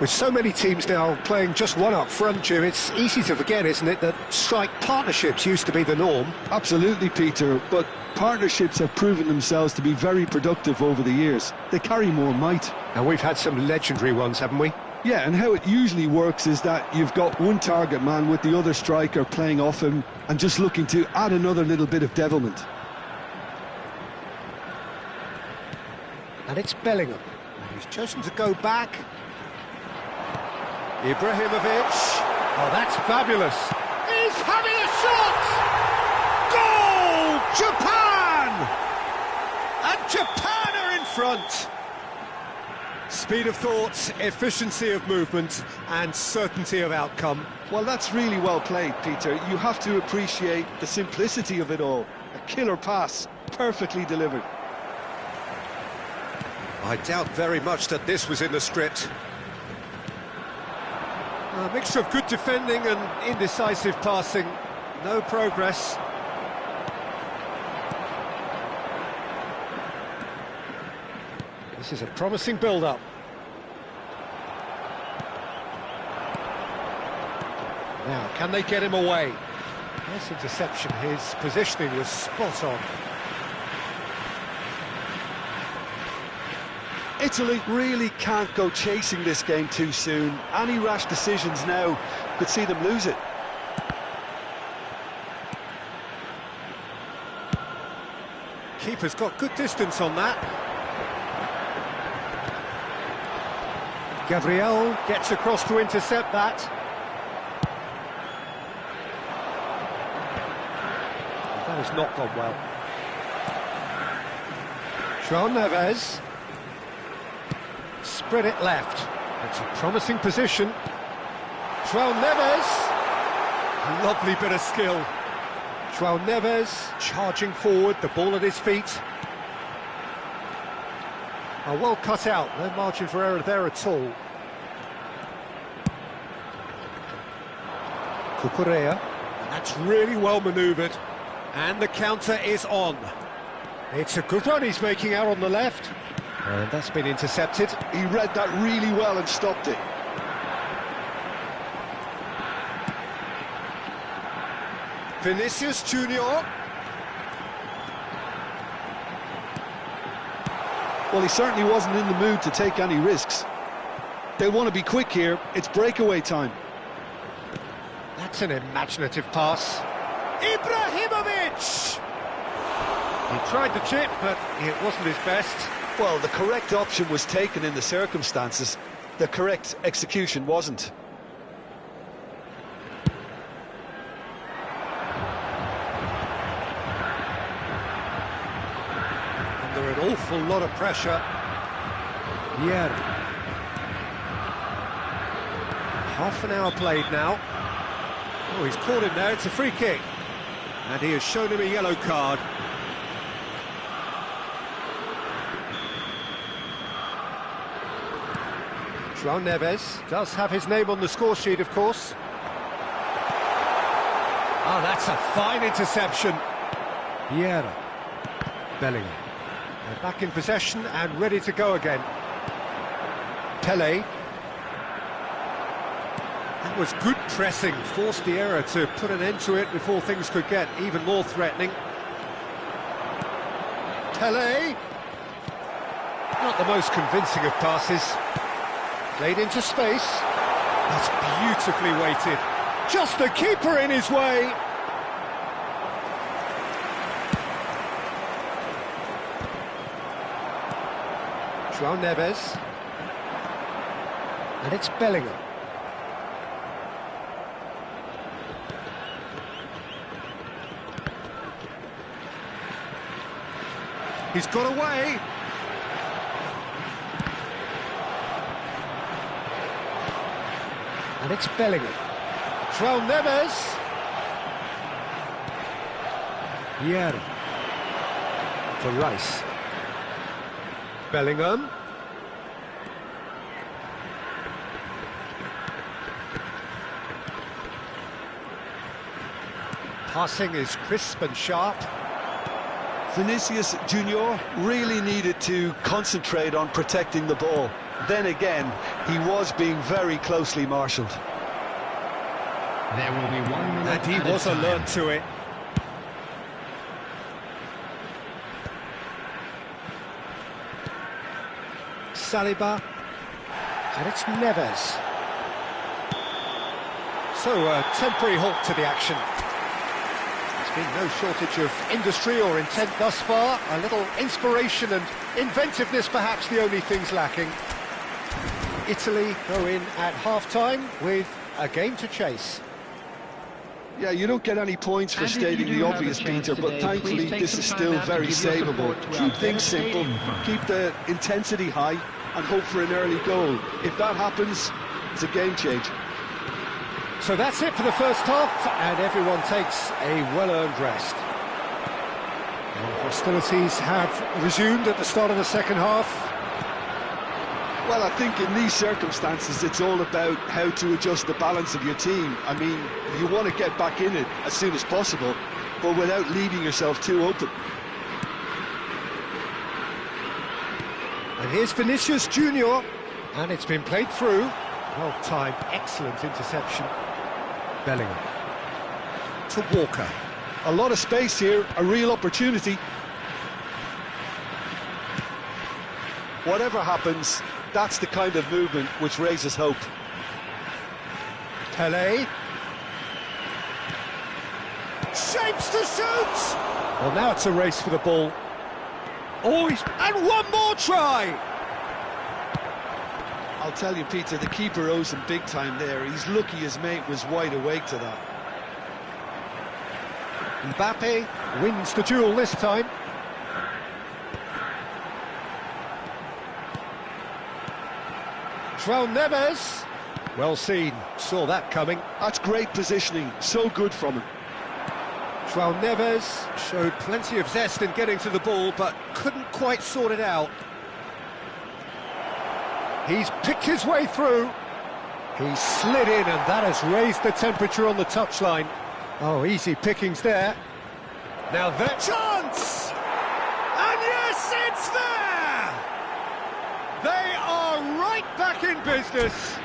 With so many teams now playing just one up front, Jim, it's easy to forget, isn't it, that strike partnerships used to be the norm. Absolutely, Peter, but partnerships have proven themselves to be very productive over the years. They carry more might. And we've had some legendary ones, haven't we? Yeah, and how it usually works is that you've got one target man with the other striker playing off him and just looking to add another little bit of devilment. And it's Bellingham. And he's chosen to go back. Ibrahimovic. Oh, that's fabulous. He's having a shot! Goal! Japan! And Japan are in front. Speed of thought, efficiency of movement, and certainty of outcome. Well, that's really well played, Peter. You have to appreciate the simplicity of it all. A killer pass, perfectly delivered. I doubt very much that this was in the script. A mixture of good defending and indecisive passing. No progress. This is a promising build-up. Now, can they get him away? Nice interception. His positioning was spot on. Italy really can't go chasing this game too soon. Any rash decisions now could see them lose it. Keeper's got good distance on that. Gabriel gets across to intercept that. That has not gone well. João Neves. Spread it left. It's a promising position. João Neves. A lovely bit of skill. João Neves charging forward, the ball at his feet. Well cut out, no margin for error there at all. Cucurella. That's really well manoeuvred. And the counter is on. It's a good run he's making out on the left. And that's been intercepted. He read that really well and stopped it. Vinicius Junior. Well, he certainly wasn't in the mood to take any risks. They want to be quick here. It's breakaway time. That's an imaginative pass. Ibrahimovic! He tried the chip, but it wasn't his best. Well, the correct option was taken in the circumstances. The correct execution wasn't. Under an awful lot of pressure. Vieira. Half an hour played now. Oh, he's caught him there, it's a free kick. And he has shown him a yellow card. João Neves does have his name on the score sheet, of course. Oh, that's a fine interception. Vieira. Bellingham. They're back in possession and ready to go again. Pelé. That was good pressing, forced the error to put an end to it before things could get even more threatening. Pelé. Not the most convincing of passes. Played into space. That's beautifully weighted. Just the keeper in his way. João Neves. And it's Bellingham. He's got away. And it's Bellingham. João Neves. Viera. For Rice. Bellingham. Passing is crisp and sharp. Vinicius Junior really needed to concentrate on protecting the ball. Then again, he was being very closely marshalled. There will be 1 minute. And he added was time. alert to it. Saliba. And it's Neves. So a temporary halt to the action. There's been no shortage of industry or intent thus far. A little inspiration and inventiveness perhaps the only things lacking. Italy go in at half-time with a game to chase. Yeah, you don't get any points for And if you stating do the have a obvious, chance Peter, but today, thankfully please take this some is time still out to very give your savable. support to our Keep things simple, devastating front. keep the intensity high, and hope for an early goal. If that happens, it's a game changer. So that's it for the first half, and everyone takes a well-earned rest. And hostilities have resumed at the start of the second half. Well, I think in these circumstances, it's all about how to adjust the balance of your team. I mean, you want to get back in it as soon as possible, but without leaving yourself too open. And here's Vinicius Junior, and it's been played through. Well-timed, excellent interception. Bellingham. To Walker. A lot of space here, a real opportunity. Whatever happens, that's the kind of movement which raises hope. Pelé. Shapes to shoot! Well, now it's a race for the ball. Oh, and one more try! I'll tell you, Peter, the keeper owes him big time there. He's lucky his mate was wide awake to that. Mbappe wins the duel this time. João Neves. Well seen, saw that coming. That's great positioning, so good from him. João Neves showed plenty of zest in getting to the ball, but couldn't quite sort it out. He's picked his way through. He slid in, and that has raised the temperature on the touchline. Oh, easy pickings there. Now that chance! And yes, it's there! They are right back in business.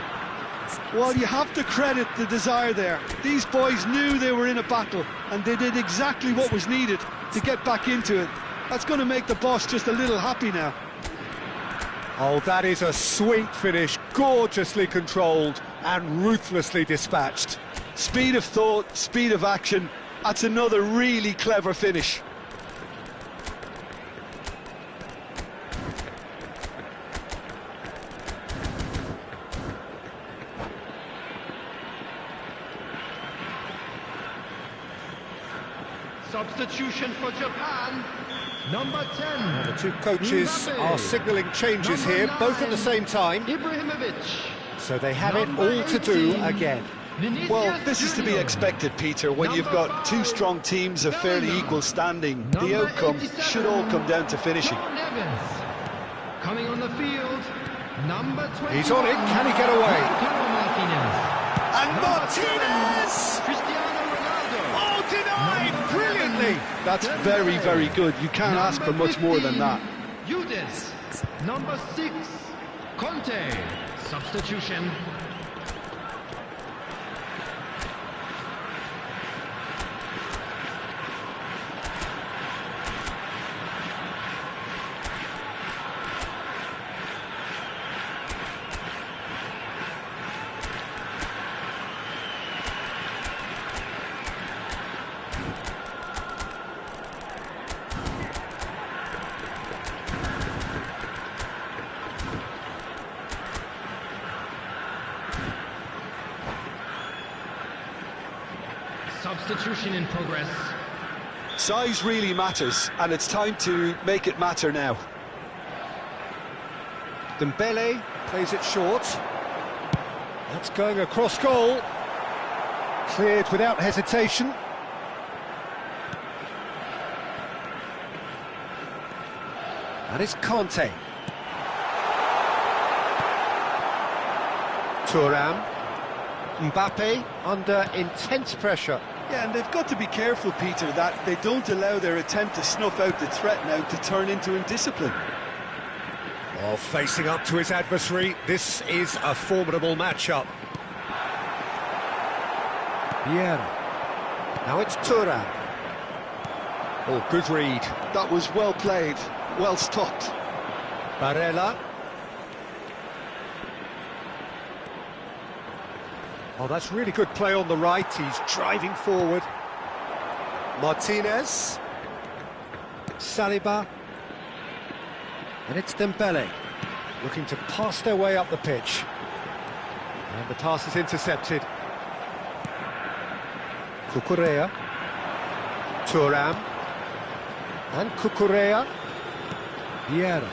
Well, you have to credit the desire there. These boys knew they were in a battle, and they did exactly what was needed to get back into it. That's going to make the boss just a little happy now. Oh, that is a sweet finish, gorgeously controlled and ruthlessly dispatched. Speed of thought, speed of action. That's another really clever finish. Substitution for Japan. Number 10. The two coaches Mbappe. are signalling changes Number here, both at the 9, same time. Ibrahimovic. So they have it Number all to do 18, again. Vinicius Well, this is to be Junior. expected, Peter, when you've Number got two 5, strong teams of fairly Bellingham. equal standing. The Number outcome 87, should all come down to finishing. João Neves. Coming on the field, number 20. He's on it, can he get away? Lautaro Martinez. And Number Martinez! 7, Cristiano Ronaldo. Oh, denied Number brilliantly! 11, That's Dembele. very, very good. You can't ask for Number much more than 15, that. Yudes. Number 6, Conte. Substitution. Substitution in progress. Size really matters, and it's time to make it matter now. Dembele plays it short. That's going across goal. Cleared without hesitation. And it's Conte. Thuram. Mbappe under intense pressure. Yeah, and they've got to be careful, Peter, that they don't allow their attempt to snuff out the threat now to turn into indiscipline. Well, facing up to his adversary, this is a formidable matchup. Vieira. Now it's Thuram. Oh, good read. That was well played, well stopped. Barella. Oh, that's really good play on the right. He's driving forward. Martinez. Saliba. And it's Dembele, looking to pass their way up the pitch. And the pass is intercepted. Cucurella. Thuram. And Cucurella. Vieira.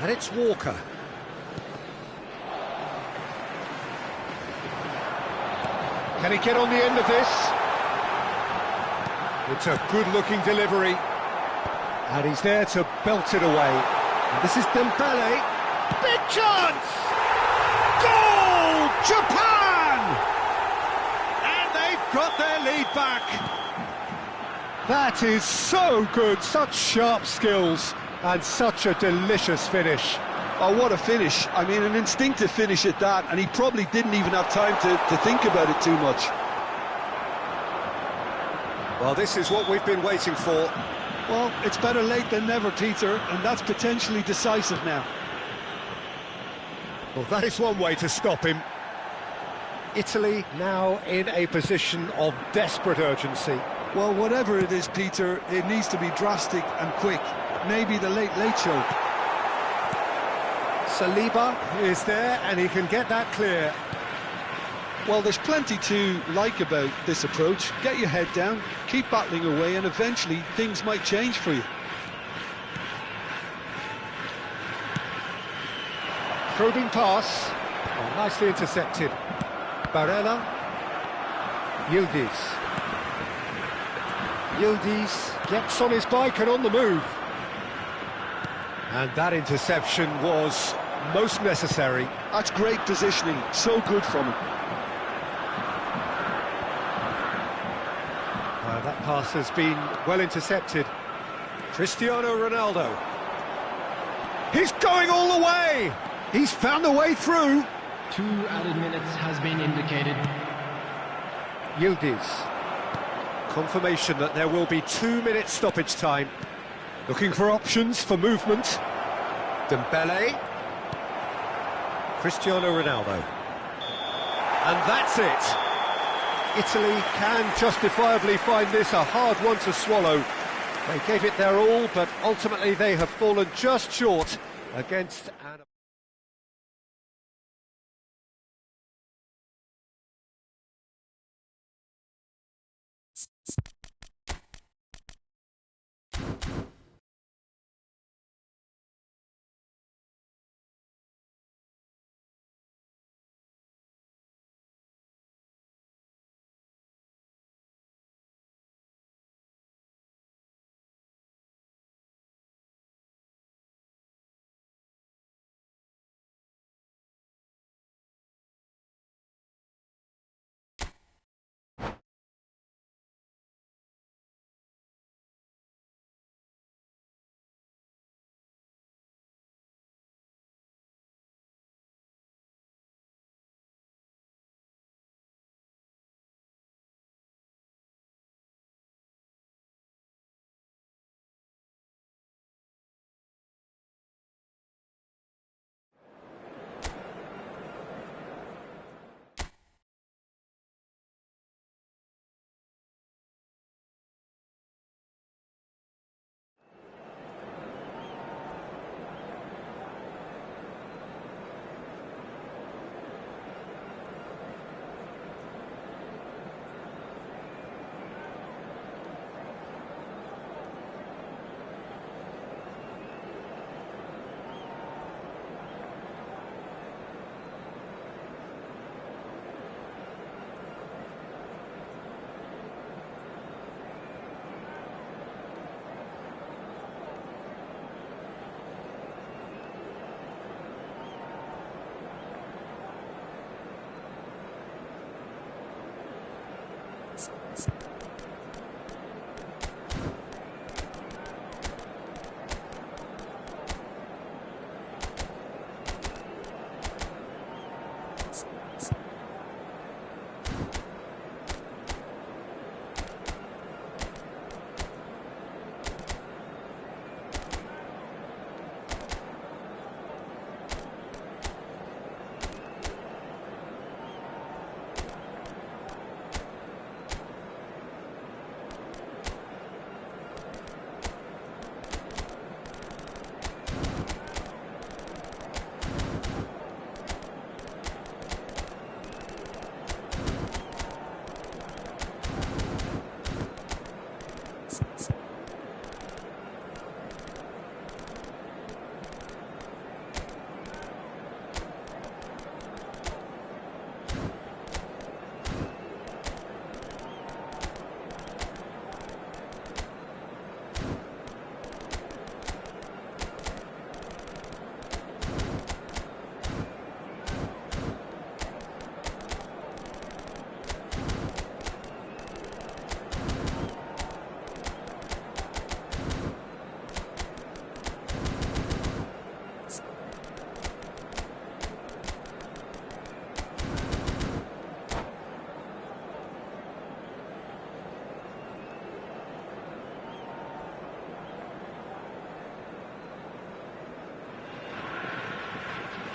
And it's Walker. Can he get on the end of this? It's a good-looking delivery. And he's there to belt it away. And this is Dembele. Big chance! Goal! Japan! And they've got their lead back. That is so good. Such sharp skills and such a delicious finish. Oh, what a finish. I mean, an instinctive finish at that, and he probably didn't even have time to think about it too much. Well, this is what we've been waiting for. Well, it's better late than never, Peter, and that's potentially decisive now. Well, that is one way to stop him. Italy now in a position of desperate urgency. Well, whatever it is, Peter, it needs to be drastic and quick. Maybe the late show. Saliba is there, and he can get that clear. Well, there's plenty to like about this approach. Get your head down, keep battling away, and eventually things might change for you. Probing pass. Oh, nicely intercepted. Barella. Yildiz. Yildiz gets on his bike and on the move. And that interception was most necessary. That's great positioning, so good from him. That pass has been well intercepted. Cristiano Ronaldo. He's going all the way! He's found the way through. 2 added minutes has been indicated. Yildiz. Confirmation that there will be 2 minutes stoppage time. Looking for options for movement. Dembele. Cristiano Ronaldo. And that's it. Italy can justifiably find this a hard one to swallow. They gave it their all, but ultimately they have fallen just short against an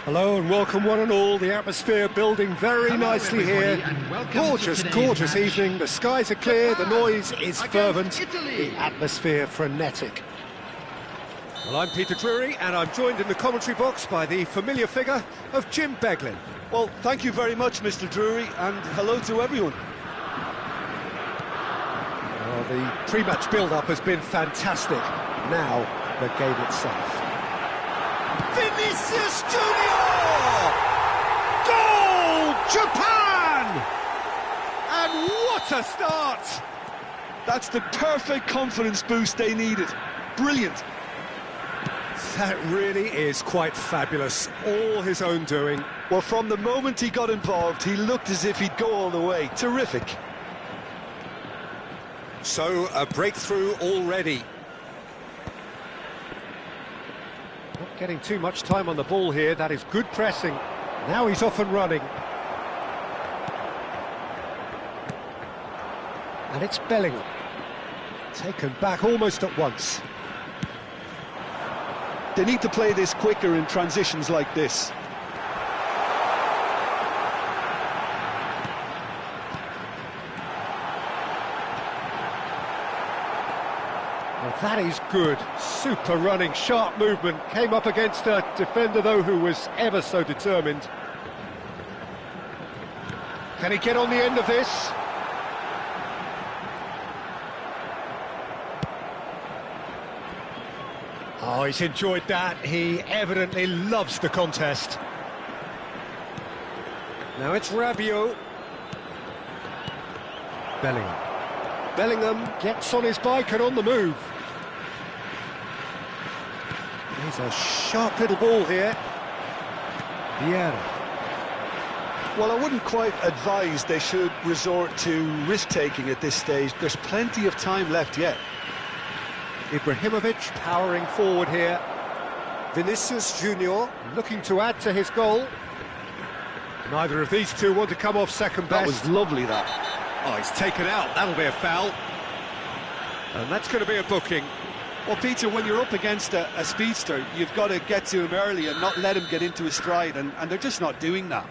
Hello and welcome one and all. The atmosphere building very nicely here. Gorgeous, gorgeous evening. The skies are clear, the noise is fervent, the atmosphere frenetic. Well, I'm Peter Drury and I'm joined in the commentary box by the familiar figure of Jim Beglin. Well, thank you very much, Mr. Drury, and hello to everyone. Well, the pre-match build-up has been fantastic. Now, the game itself. Vinicius Junior! Goal! Japan! And what a start! That's the perfect confidence boost they needed. Brilliant. That really is quite fabulous. All his own doing. Well, from the moment he got involved, he looked as if he'd go all the way. Terrific. So, a breakthrough already. Not getting too much time on the ball here. That is good pressing. Now he's off and running. And it's Bellingham. Taken back almost at once. They need to play this quicker in transitions like this. Well, that is good. Super running, sharp movement. Came up against a defender, though, who was ever so determined. Can he get on the end of this? Oh, he's enjoyed that. He evidently loves the contest. Now it's Rabiot. Bellingham. Bellingham gets on his bike and on the move. There's a sharp little ball here. Vieira. Well, I wouldn't quite advise they should resort to risk-taking at this stage. There's plenty of time left yet. Ibrahimovic powering forward here. Vinicius Junior looking to add to his goal. Neither of these two want to come off second best. That was lovely, that. Oh, he's taken out. That'll be a foul. And that's going to be a booking. Well, Peter, when you're up against a speedster, you've got to get to him early and not let him get into his stride, and they're just not doing that.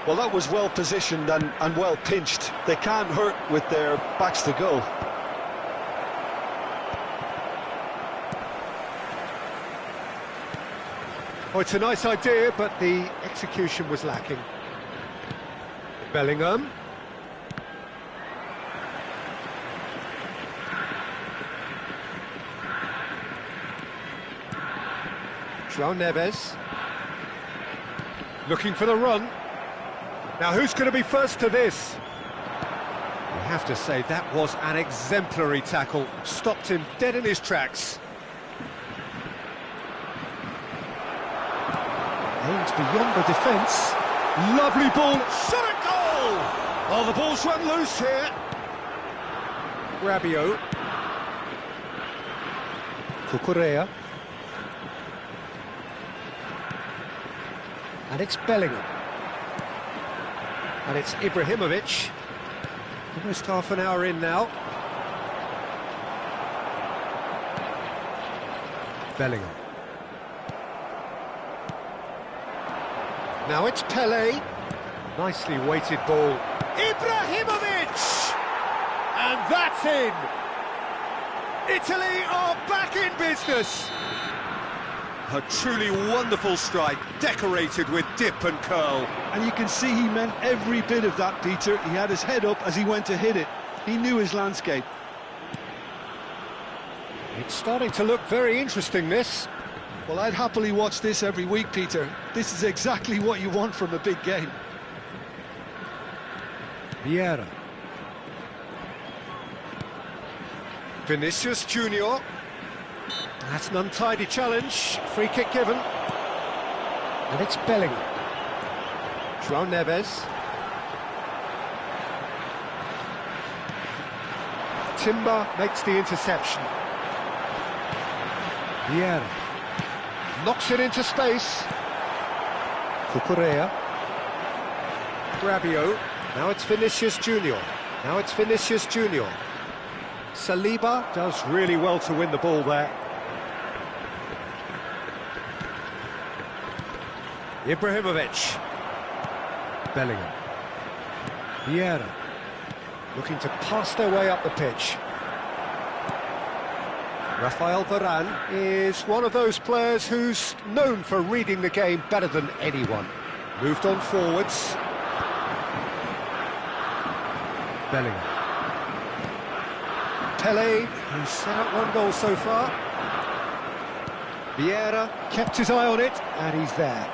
Well, that was well positioned and well pinched. They can't hurt with their backs to goal. Oh, it's a nice idea, but the execution was lacking. Bellingham. João Neves. Looking for the run. Now, who's going to be first to this? You have to say that was an exemplary tackle. Stopped him dead in his tracks. Aims beyond the defence. Lovely ball, shot at goal! Oh, the ball's run loose here. Rabiot. Cucurella. And it's Bellingham. And it's Ibrahimovic. Almost half an hour in now. Bellingham. Now it's Pelé. Nicely weighted ball. Ibrahimovic! And that's in! Italy are back in business! A truly wonderful strike, decorated with dip and curl. And you can see he meant every bit of that, Peter. He had his head up as he went to hit it. He knew his landscape. It's starting to look very interesting, this. Well, I'd happily watch this every week, Peter. This is exactly what you want from a big game. Vieira. Vinicius Junior. That's an untidy challenge. Free kick given. And it's Bellingham. João Neves. Timber makes the interception. Vieira. Knocks it into space. Cucurella. Rabiot. Now it's Vinicius Junior. Now it's Vinicius Junior. Saliba does really well to win the ball there. Ibrahimovic. Bellingham. Vieira. Looking to pass their way up the pitch. Rafael Varane is one of those players who's known for reading the game better than anyone. Moved on forwards. Bellingham. Pelé, who's set up one goal so far. Vieira kept his eye on it, and he's there.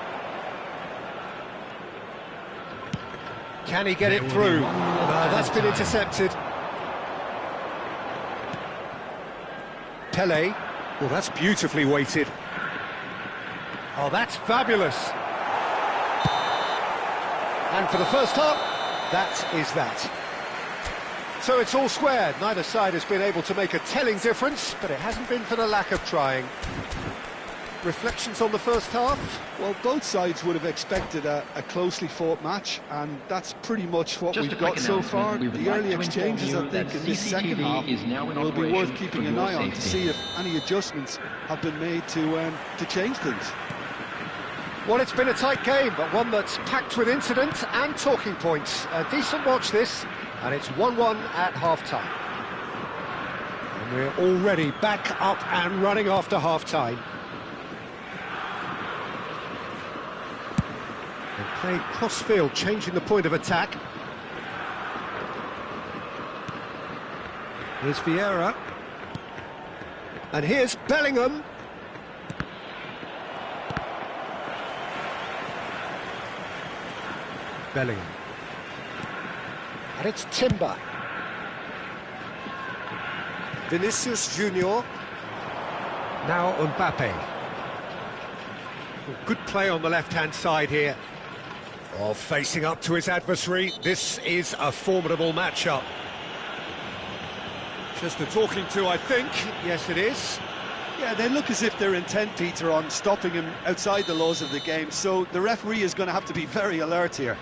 Can he get it through? That's been intercepted. Pelé. Well, that's beautifully weighted. Oh, that's fabulous. And for the first half, that is that. So it's all squared. Neither side has been able to make a telling difference, but it hasn't been for the lack of trying. Reflections on the first half? Well, both sides would have expected a closely fought match, and that's pretty much what Just we've a quick got so far. announcement. We would The like early to inform exchanges, you I think, that in this second CCTV half is now in will be worth operation keeping for an your eye on to safety. see if any adjustments have been made to change things. Well, it's been a tight game, but one that's packed with incident and talking points. A decent watch this, and it's 1-1 at half-time. And we're already back up and running after half-time. And playing cross-field, changing the point of attack. Here's Vieira. And here's Bellingham. Bellingham. And it's Timber. Vinicius Junior. Now Mbappe. Good play on the left-hand side here. Oh, facing up to his adversary. This is a formidable matchup. Just a talking to, I think. Yes, it is. Yeah, they look as if they're intent, Peter, on stopping him outside the laws of the game, so the referee is going to have to be very alert here.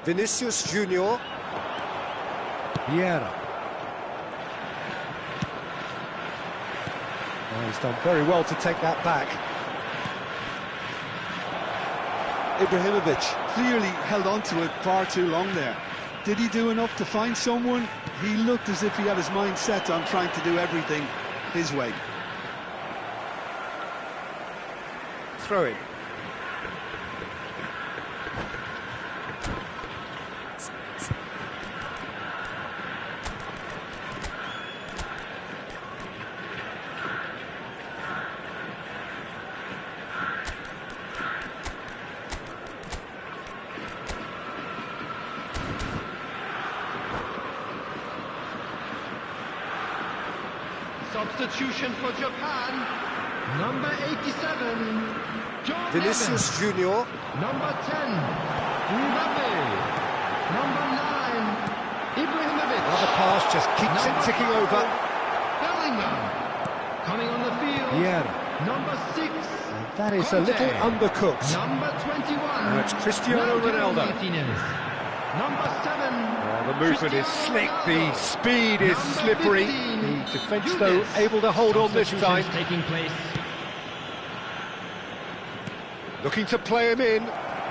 Vinicius Junior. Vieira. Oh, he's done very well to take that back. Ibrahimovic clearly held on to it far too long there. Did he do enough to find someone? He looked as if he had his mind set on trying to do everything his way. Throw it. Substitution for Japan. Number 87, John Vinicius Evans. Junior. Number 10, Mbappe. Number 9, Ibrahimovic. Another pass just keeps it Number ticking 5, over. Bellingham. Coming on the field. Yeah. Number 6, That is a Conte. little undercooked. Number 21, Now it's Cristiano Lautaro Ronaldo. Martinez. Number 7, The movement is slick, the speed is Number slippery. 15, The defence, though, Judas. able to hold on this time. Substitutions taking place. Looking to play him in.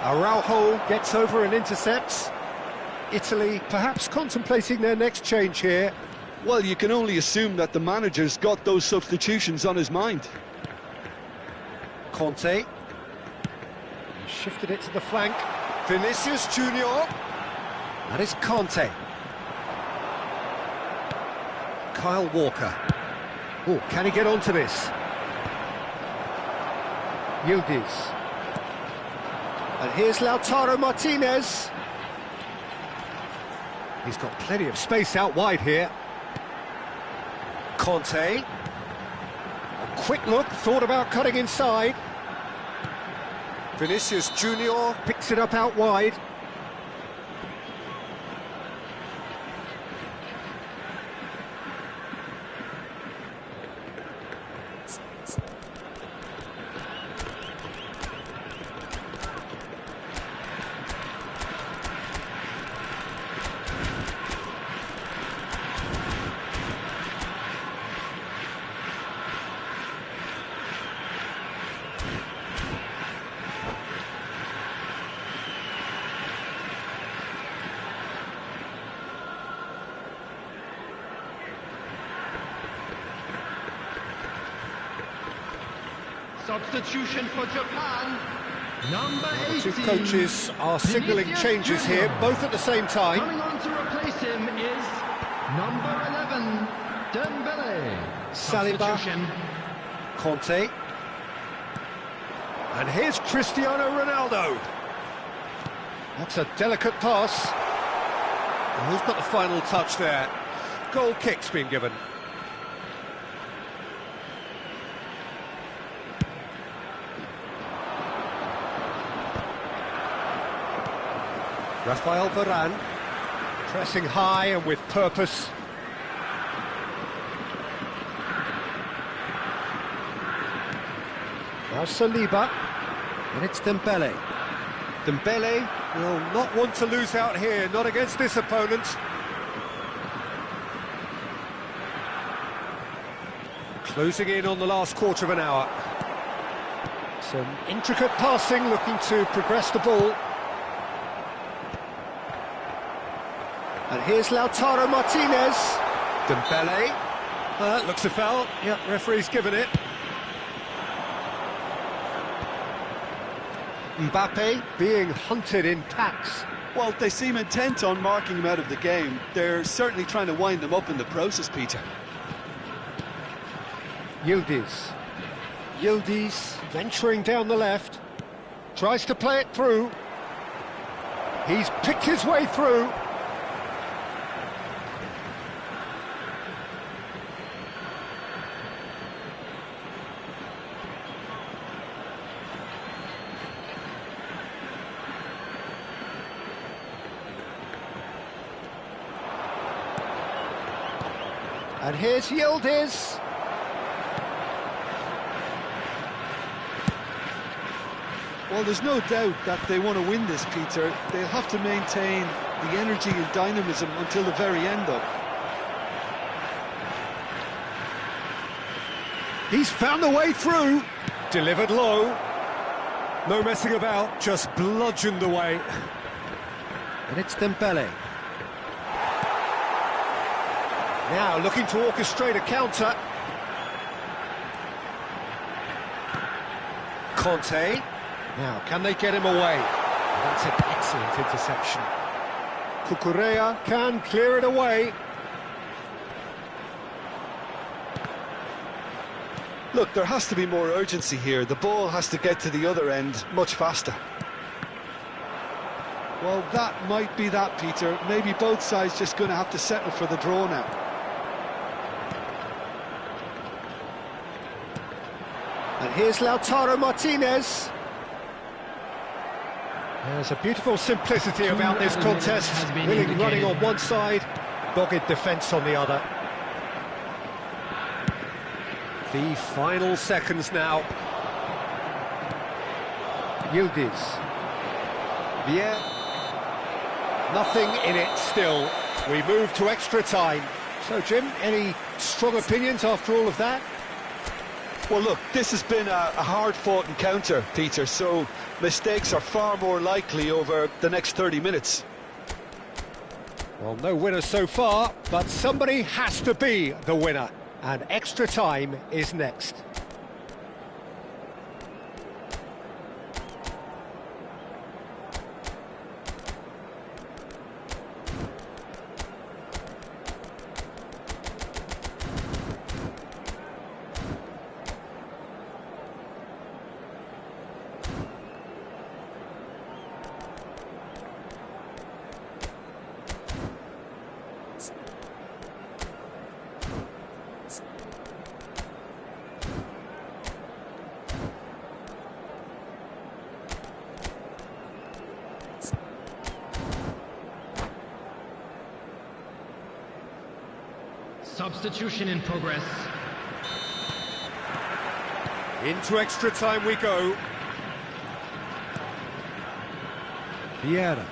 Araujo gets over and intercepts. Italy perhaps contemplating their next change here. Well, you can only assume that the manager's got those substitutions on his mind. Conte. He shifted it to the flank. Vinicius Junior. That is Conte. Kyle Walker. Oh, can he get onto this? Yildiz. And here's Lautaro Martinez. He's got plenty of space out wide here. Conte. A quick look, thought about cutting inside. Vinicius Junior picks it up out wide. Substitution for Japan. Number 18. Two coaches are signalling Vinicius changes Junior. here, both at the same time. Coming on to replace him is number 11, Dembele. Saliba. Substitution. Conte. And here's Cristiano Ronaldo. That's a delicate pass. And who's got the final touch there? Goal kick's been given. Rafael Varane, pressing high and with purpose. Now Saliba, and it's Dembele. Dembele will not want to lose out here, not against this opponent. Closing in on the last quarter of an hour. Some intricate passing, looking to progress the ball. And here's Lautaro Martinez. Dembele. Looks a foul. Yep, referee's given it. Mbappe being hunted in packs. Well, they seem intent on marking him out of the game. They're certainly trying to wind him up in the process, Peter. Yildiz. Yildiz venturing down the left. Tries to play it through. He's picked his way through. And here's Yildiz. Well, there's no doubt that they want to win this, Peter. They'll have to maintain the energy and dynamism until the very end, though. He's found the way through. Delivered low. No messing about, just bludgeoned away. And it's Dembele. Now looking to orchestrate a counter. Conte. Now, can they get him away? That's an excellent interception. Cucurella can clear it away. Look, there has to be more urgency here. The ball has to get to the other end much faster. Well, that might be that, Peter. Maybe both sides just going to have to settle for the draw now. And here's Lautaro Martinez. There's a beautiful simplicity about this contest. Willing running on one side, dogged defence on the other. The final seconds now. Yildiz. Vier. Nothing in it still. We move to extra time. So, Jim, any strong opinions after all of that? Well, look, this has been a hard-fought encounter, Peter, so mistakes are far more likely over the next 30 minutes. Well, no winner so far, but somebody has to be the winner. And extra time is next. Substitution in progress. Into extra time we go. Vieira.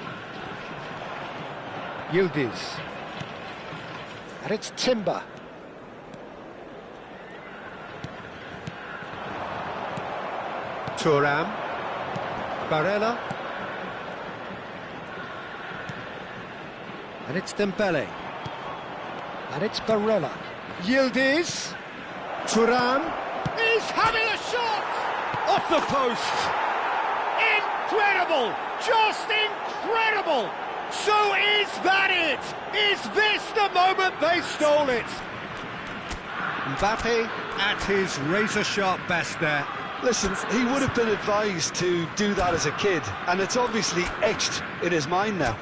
Yildiz. And it's Timber. Thuram. Barella. And it's Dembele. And it's Barella. Yildiz. Thuram is having a shot! Off the post! Incredible! Just incredible! So is that it? Is this the moment they stole it? Mbappe at his razor-sharp best there. Listen, he would have been advised to do that as a kid, and it's obviously etched in his mind now.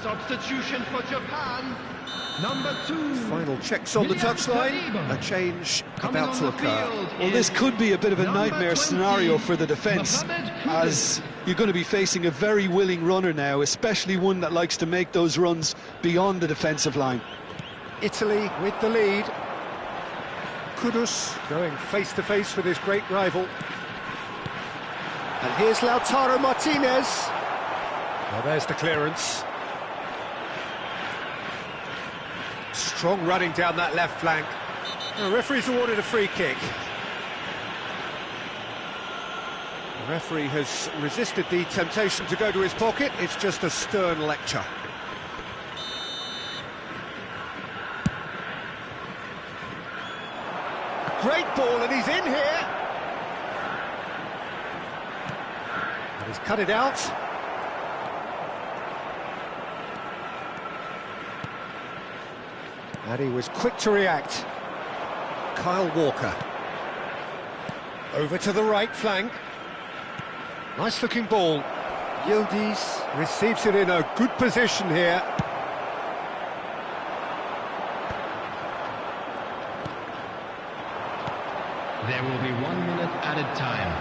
Substitution for Japan. Number 2. Final checks on the touchline. A change about to occur. Well, this could be a bit of a nightmare scenario for the defence, as you're going to be facing a very willing runner now, especially one that likes to make those runs beyond the defensive line. Italy with the lead. Kudus going face-to-face with his great rival. And here's Lautaro Martinez. Well, there's the clearance. Strong running down that left flank. The referee's awarded a free kick. The referee has resisted the temptation to go to his pocket. It's just a stern lecture. Great ball, and he's in here. And he's cut it out. And he was quick to react. Kyle Walker. Over to the right flank. Nice looking ball. Yildiz receives it in a good position here. There will be 1 minute added time.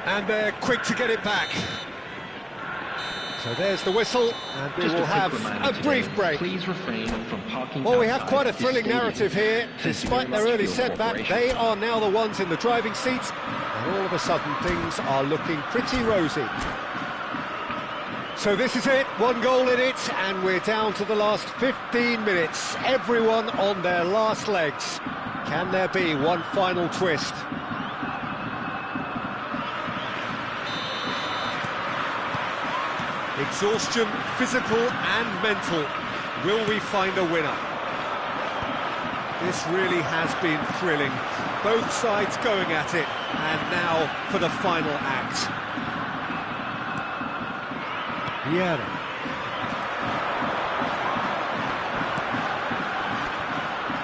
And they're quick to get it back. So there's the whistle, and we will have a brief break. Please refrain from parking. Well, we have quite a thrilling narrative here. Despite their early setback, they are now the ones in the driving seat, and all of a sudden things are looking pretty rosy. So this is it, 1 goal in it, and we're down to the last 15 minutes. Everyone on their last legs. Can there be one final twist? Exhaustion, physical and mental. Will we find a winner? This really has been thrilling. Both sides going at it, and now for the final act. Vieira.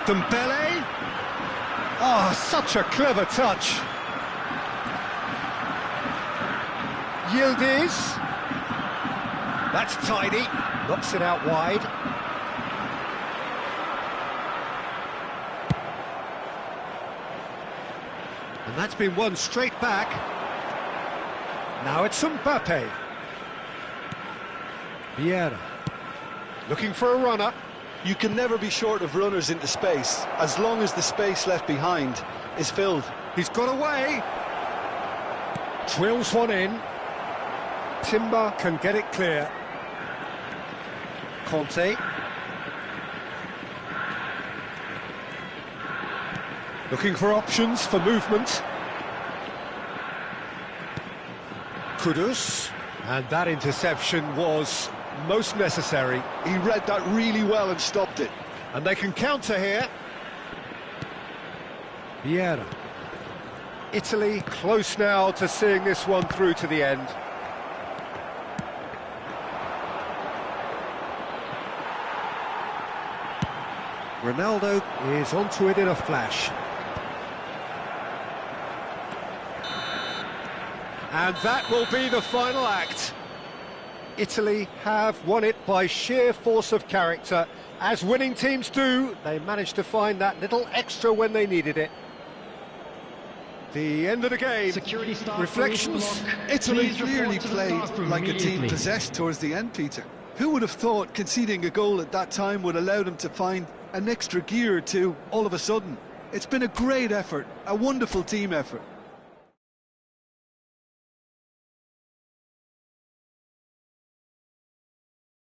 Dembele. Oh, such a clever touch. Yildiz. That's tidy. Knocks it out wide. And that's been won straight back. Now it's Mbappe. Vieira. Looking for a runner. You can never be short of runners into space, as long as the space left behind is filled. He's got away. Drills one in. Timber can get it clear. Conte. Looking for options for movement. Kudus. And that interception was most necessary. He read that really well and stopped it. And they can counter here. Vieira. Italy close now to seeing this one through to the end. Ronaldo is onto it in a flash. And that will be the final act. Italy have won it by sheer force of character. As winning teams do, they managed to find that little extra when they needed it. The end of the game. Security staff, Reflections. Italy Please report clearly to the played staff room like a team immediately. possessed towards the end, Peter. Who would have thought conceding a goal at that time would allow them to find an extra gear or two all of a sudden? It's been a great effort, a wonderful team effort.